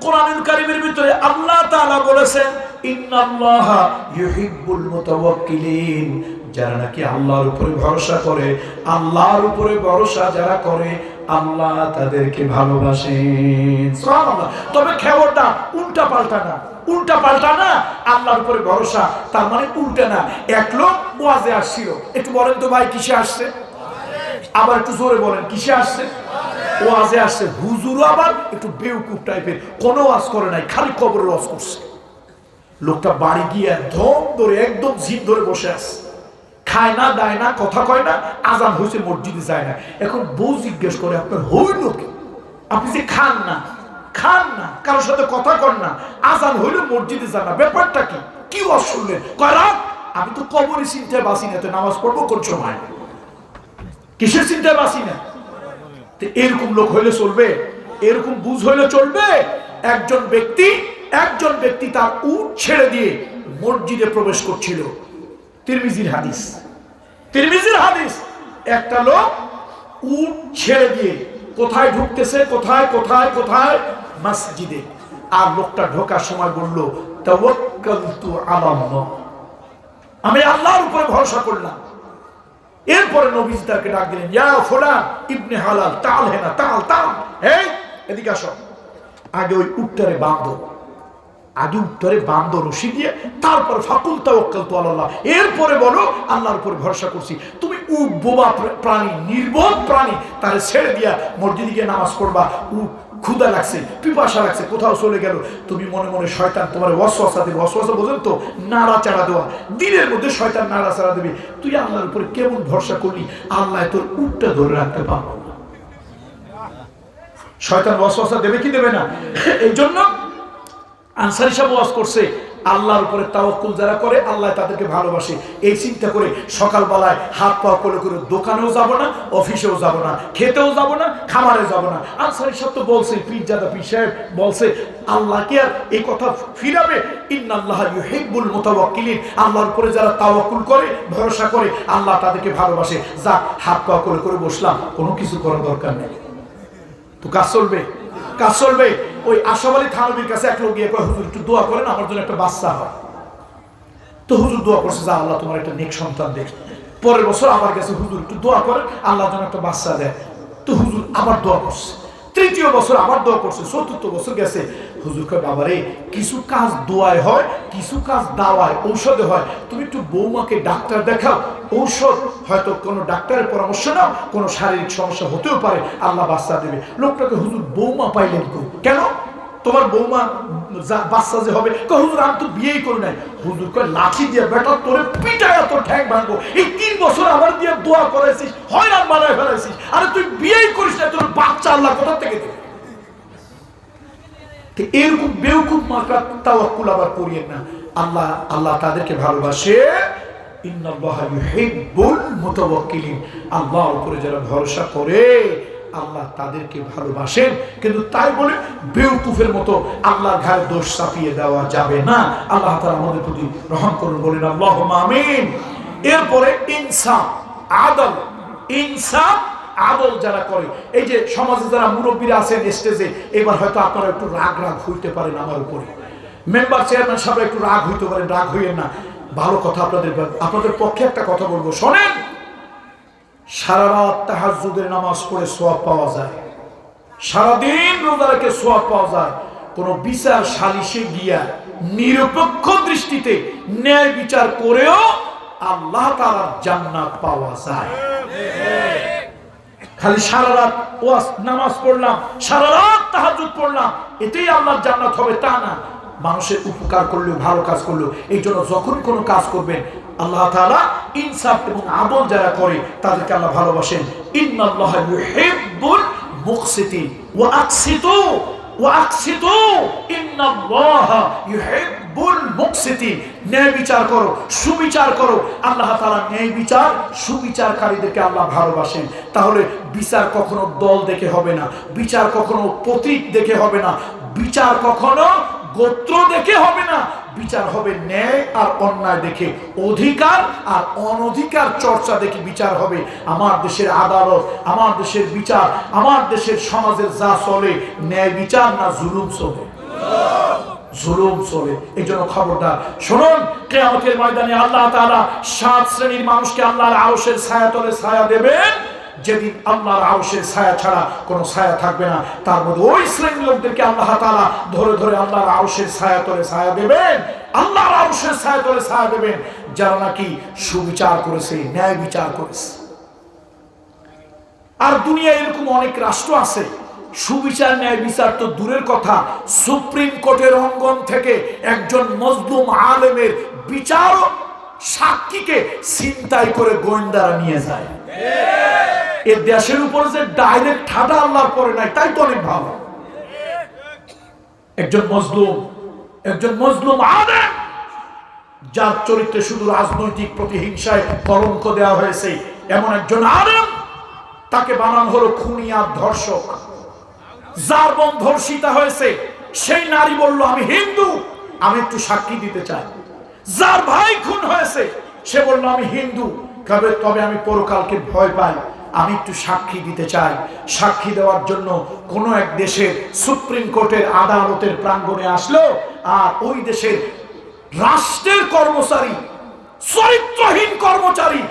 কোরআনুল কারীমের ভিতরে আল্লাহ তাআলা বলেছেন ইন্নাল্লাহা ইউহিব্বুল মুতাওয়াক্কিলিন, যারা নাকি আল্লাহর উপরে ভরসা করে, আল্লাহর উপরে ভরসা যারা করে আল্লাহ তাদেরকে ভালোবাসেন। সুবহানাল্লাহ। তবে খেয়ালটা উল্টা পাল্টা না, আল্লাহর উপরে ভরসা তার মানে উল্টা না। এক লোক ওয়াজে আসছিল, একটু বলেন তো ভাই কিসে আসছে? আবার একটু জোরে বলেন কিসে আসছে? ওয়াজে আসছে। হুজুরও আবার একটু বেউকুফ টাইপের, কোনো ওয়াজ করে নাই, খালি কবরের ওয়াজ করছে। লোকটা বাড়ি গিয়ে ধম ধরে একদম জিদ ধরে বসে আছে, খায় না, দায় না, কথা কয় না, আজান হয়েছে মসজিদে যায় না। এখন বউ জিজ্ঞেস করে আপনার হইল কি? আপনি যে খান না, কারোর সাথে কথা কন না, আজান হইল মসজিদে যান না, ব্যাপারটা কি ওয়াজ শুনলেন? কয় রাত আমি তো কবরের চিন্তায় বাঁচি না, তো নামাজ পড়বো কোন সময়? কিসের চিন্তায় বাঁচি না? এরকম লোক হইলে চলবে? এরকম বুঝ হইলে চলবে? একজন ব্যক্তি তার উট ছেড়ে দিয়ে মসজিদে প্রবেশ করছিল। তিরমিজির হাদিস। একটা লোক উট ছেড়ে দিয়ে কোথায় ঢুকতেছে, কোথায় মসজিদে। আর লোকটা ঢোকার সময় বলল তাওয়াক্কালতু আলাল্লাহ, আমি আল্লাহর উপরে ভরসা করলাম। এরপরে নবীজি তাকে ডাক দিলেন, ইয়া ফুলান ইবনে হালাল, তাল হেনা, তাল, এই এদিকে আসো। আগে ওই উটটারে বাঁধো রশি দিয়ে, তারপর ফাকুল তাওয়াক্কালতু আলাল্লাহ, এরপরে বলো আল্লাহর উপরে ভরসা করছি। তুমি উট বোবা প্রাণী, নির্বোধ প্রাণী, তারে ছেড়ে দিয়া মসজিদে গিয়ে নামাজ পড়বা, ক্ষুধা লাগছে, পিপাসা লাগছে, কোথাও চলে গেল, তুমি মনে মনে শয়তান তোমার ওয়াসওয়াসা দেবে। ওয়াসওয়াসা বোঝেন তো? নাড়াচাড়া দেওয়া, দিনের মধ্যে শয়তান নাড়াচাড়া দেবে। তুই আল্লাহর উপরে কেমন ভরসা করলি, আল্লাহ তোর উটটা ধরে রাখতে পারবো না। শয়তান ওয়াসওয়াসা দেবে কি দেবে না? এই জন্য আনসারী সাহেব ওয়াজ করছে, আল্লাহর উপরে তাওয়াক্কুল যারা করে আল্লাহ তাদেরকে ভালোবাসে। এই চিন্তা করে সকালবেলায় হাত পা করে করে দোকানেও যাব না, অফিসেও যাব না, খেতেও যাব না, খামারে যাব না। আনসারী সাহেব তো বলছে, পীরজাদা পীর সাহেব বলছে, আল্লাহ কি আর এই কথা ফিরাবে? ইন্নাল্লাহা ইউহিব্বুল মুতাওয়াক্কিলিন, আল্লাহর উপরে যারা তাওয়াক্কুল করে, ভরসা করে, আল্লাহ তাদেরকে ভালোবাসে। যা হাত পা করে করে বসলাম, কোনো কিছু করার দরকার নেই, তো কাজ চলবে, কাজ চলবে। ওই আশরাফ আলী থানভীর কাছে এক লোক গিয়ে কয়, হুজুর একটু দোয়া করেন, আমার জন্য একটা বাচ্চা হয়। তো হুজুর দোয়া করছে, যা আল্লাহ তোমার একটা নেক সন্তান দেখ। পরের বছর আবার গেছে, হুজুর একটু দোয়া করেন, আল্লাহ যেন একটা বাচ্চা দেয়। তো হুজুর আবার দোয়া করছে, তৃতীয় বছর আবার দোয়া করছে, চতুর্থ বছর গেছে। হুজুর কয়, বাবারে, কিছু কাজ দোয়ায় হয়, কিছু কাজ দাওয়ায় ঔষধে হয়, তুমি একটু বৌমাকে ডাক্তার দেখাও, ঔষধ হয়তো কোনো ডাক্তারের পরামর্শ নাও, কোনো শারীরিক সমস্যা হতেও পারে, আল্লাহ বাচ্চা দেবে। লোকটাকে হুজুর বৌমা পাইলেন কেন? তোমার বৌমা বাচ্চা যে হবে, হুজুর আমি তো বিয়েই করি নাই। হুজুর কয়, লাঠি দিয়ে বেটা তোরে পিটায় তোর ঠ্যাং ভাঙবো, এই 3 বছর আমার দিয়ে দোয়া করাইছিস, হয়রান বানায় ফেলাইছিস, আরে তুই বিয়েই করিস না, তোর বাচ্চা আল্লাহ কোথা থেকে দেবে? এরকম বেউকুফ মার্কা তাওয়াক্কুল আবার করিয়েন না। আল্লাহ আল্লাহ তাদেরকে ভালোবাসে। ইন্নাল্লাহা ইউহিব্বুল মুতাওয়াক্কিলিন, আল্লাহর উপরে যারা ভরসা করে আল্লাহ তাদেরকে ভালোবাসেন। কিন্তু তাই বলে বেউকুফের মতো আল্লাহর ঘাড়ে দোষ চাপিয়ে দেওয়া যাবে না। আল্লাহ তাআলা আমাদের প্রতি রহম করুন, বলেন আল্লাহুম্মা আমিন। এরপরে ইনসাফ, আদল, ইনসাফ আদল যারা করে, এই যে সমাজে যারা মুরব্বীরা আছেন স্টেজে, এবার হয়তো আপনারা একটু রাগ হইতে পারেন আমার উপরে, মেম্বার চেয়ারম্যান সাহেব একটু রাগ হইতে পারেন, রাগ হইয়েন না। ভালো কথা আপনাদের পক্ষে একটা কথা বলবো, শোনেন। সারা রাত তাহাজ্জুদের নামাজ পড়ে সওয়াব পাওয়া যায়, সারাদিন রোজা রেখে সওয়াব পাওয়া যায়। কোন বিচার সালিশে গিয়া নিরপেক্ষ দৃষ্টিতে ন্যায় বিচার করেও আল্লাহ তাআলার জান্নাত পাওয়া যায়। খালি সারা রাত ওয়াজ নামাজ পড়লাম, সারা রাত তাহাজ্জুদ পড়লাম, এতেই আল্লাহর জান্নাত হবে তা না। মানুষের উপকার করলেও, ভালো কাজ করলেও, এই জন্য যখন কোনো কাজ করবেন আল্লাহ তাআলা ইনসাফ এবং আদল যারা করে তাদেরকে আল্লাহ ভালোবাসেন। ইন্নাল্লাহা ইউহিব্বুল মুকসিতিন ওয়া আকসিতু ওয়া আকসিতু, ইন্নাল্লাহা ইউহিব্বুল মুকসিতিন, ন্যায় বিচার করো, সুবিচার করো। আল্লাহ তাআলা ন্যায় বিচার, সুবিচারকারীদেরকে আল্লাহ ভালোবাসেন। তাহলে বিচার কখনো দল দেখে হবে না, বিচার কখনো প্রতীক দেখে হবে না, বিচার কখনো গোত্র দেখে হবে না, বিচার হবে ন্যায় আর অন্যায় দেখে, অধিকার আর অনধিকার চর্চা দেখে বিচার হবে। আমার দেশের আদালত, আমার দেশের বিচার, আমার দেশের সমাজের যা চলে, ন্যায় বিচার না জুলুম চলে? জুলুম চলে। এই জন্য খবরদার শুনুন, কিয়ামতের ময়দানে আল্লাহ তাআলা 7 শ্রেণীর মানুষকে আল্লাহর আরশের ছায়াতলে ছায়া দেবেন, যেদিন আল্লাহর আরশের ছায়া ছাড়া কোনো ছায়া থাকবে না। তার মধ্যে ওই শ্রেণীর লোকদেরকে আল্লাহ তাআলা ধরে ধরে আল্লাহর আরশের ছায়াতলে ছায়া দেবেন, আল্লাহর আরশের ছায়াতলে ছায়া দেবেন, যারা নাকি সুবিচার করেছে, ন্যায় বিচার করেছে। আর দুনিয়ায় এরকম অনেক রাষ্ট্র আছে, সুবিচার ন্যায় বিচার তো দূরের কথা, সুপ্রিম কোর্টের অঙ্গন থেকে একজন মজলুম আলেমের বিচার সাক্ষীকে ছিনতাই করে গোয়েন্দারা নিয়ে যায়। এ দেশের উপরে যে ডাইরেক্ট ঠাডা আল্লাহর পরে নাই, তাই তো অনেক ভালো। একজন মজলুম আলেম, যার চরিত্রে শুধু রাজনৈতিক প্রতিহিংসায় কলঙ্ক দেওয়া হয়েছে, এমন একজন আলেম, তাকে বানানো হলো খুনি আর ধর্ষক। যার বোন ধর্ষিতা হয়েছে, সেই নারী বলল, আমি হিন্দু, আমি একটু সাক্ষী দিতে চাই। যার ভাই খুন হয়েছে, সে বলল, আমি হিন্দু, তবে আমি পরকালকে ভয় পাই, আমি একটু সাক্ষী দিতে চাই। সাক্ষী দেওয়ার জন্য কোন এক দেশের সুপ্রিম কোর্টের আদালতের প্রাঙ্গণে আসলো, আর ওই দেশের রাষ্ট্রের কর্মচারী, চরিত্রহীন কর্মচারী,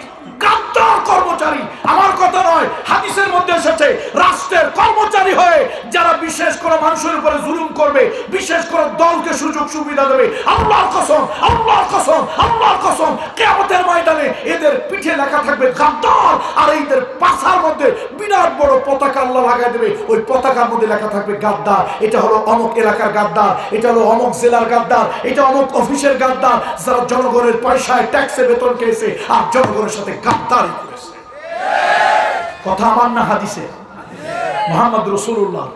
গাদ্দার কর্মচারী, আমার কথা নয়, হাদিসের মধ্যে এসেছে, রাষ্ট্রের কর্মচারী হয়ে যারা বিশেষ করে কোনো মানুষের উপরে জুলুম করবে, বিশেষ করে দলকে সুযোগ সুবিধা দেবে, আল্লাহর কসম, আল্লাহর কসম, আল্লাহর কসম, কিয়ামতের ময়দানে এদের পিঠে লেখা থাকবে গাদ্দার, আর এদের পাছার মধ্যে বিরাট বড় পতাকা আল্লাহ লাগাই দেবে। ওই পতাকার মধ্যে লেখা থাকবে গাদ্দার, এটা হলো অমুক এলাকার গাদ্দার, এটা হলো অমুক জেলার গাদ্দার, এটা অমুক অফিসের গাদ্দার, যারা জনগণের পয়সায় ট্যাক্সে বেতন খেয়েছে আর জনগণের সাথে গাদ্দারি করেছে। কথা আমার না হাদিসে? মুহাম্মদ রাসূলুল্লাহ।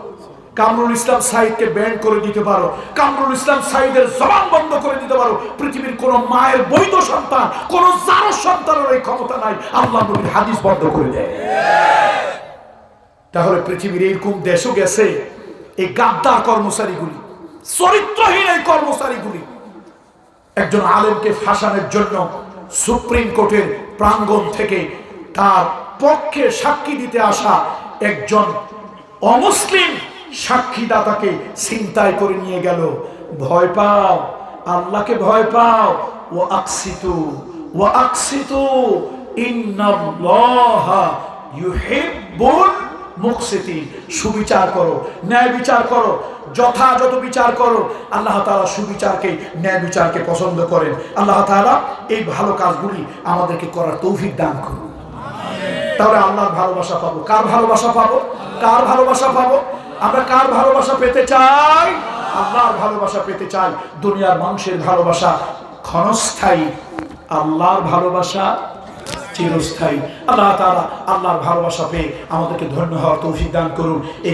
কামরুল ইসলাম সাইদকে ব্যান করে দিতে পারো, কামরুল ইসলাম সাইদের জবান বন্ধ করে দিতে পারো, পৃথিবীর কোন মায়ের বৈধ সন্তান, কোন জারজ সন্তানের এই ক্ষমতা নাই আল্লাহ নবীর হাদিস বন্ধ করে দেয়। তাহলে পৃথিবীর এরকম দেশও গেছে এই গাদ্দার কর্মচারীগুলি, চরিত্রহীন এই কর্মচারীগুলি একজন আলেমকে ফাঁসানোর জন্য সুপ্রিম কোর্টের প্রাঙ্গণ থেকে তার পক্ষে সাক্ষী দিতে আসা একজন অমুসলিম সাক্ষীদাতাকে ছিনতাই করে নিয়ে গেল। ভয় পাও, আল্লাহকে ভয় পাও। ও আকসিতু ইন্নাল্লাহা ইউহিব্বুল মুকসিতিন। সুবিচার করো, ন্যায় বিচার করো, যথাযথ বিচার করো। আল্লাহ তাআলা সুবিচারকে, ন্যায় বিচারকে পছন্দ করেন। আল্লাহ তাআলা এই ভালো কাজগুলি আমাদেরকে করার তৌফিক দান করুন। তাহলে আল্লাহর ভালোবাসা পাবো। কার ভালোবাসা পাবো? কার ভালোবাসা পাবো? আমরা কার ভালোবাসা পেতে চাই? আল্লাহর ভালোবাসা পেতে চাই। দুনিয়ার মানুষের ভালোবাসা ক্ষণস্থায়ী, আল্লাহর ভালোবাসা চিরস্থায়ী। আল্লাহ তাআলা আল্লাহর ভালোবাসা পেয়ে আমাদেরকে ধন্য হওয়ার তৌফিক দান করুন। এই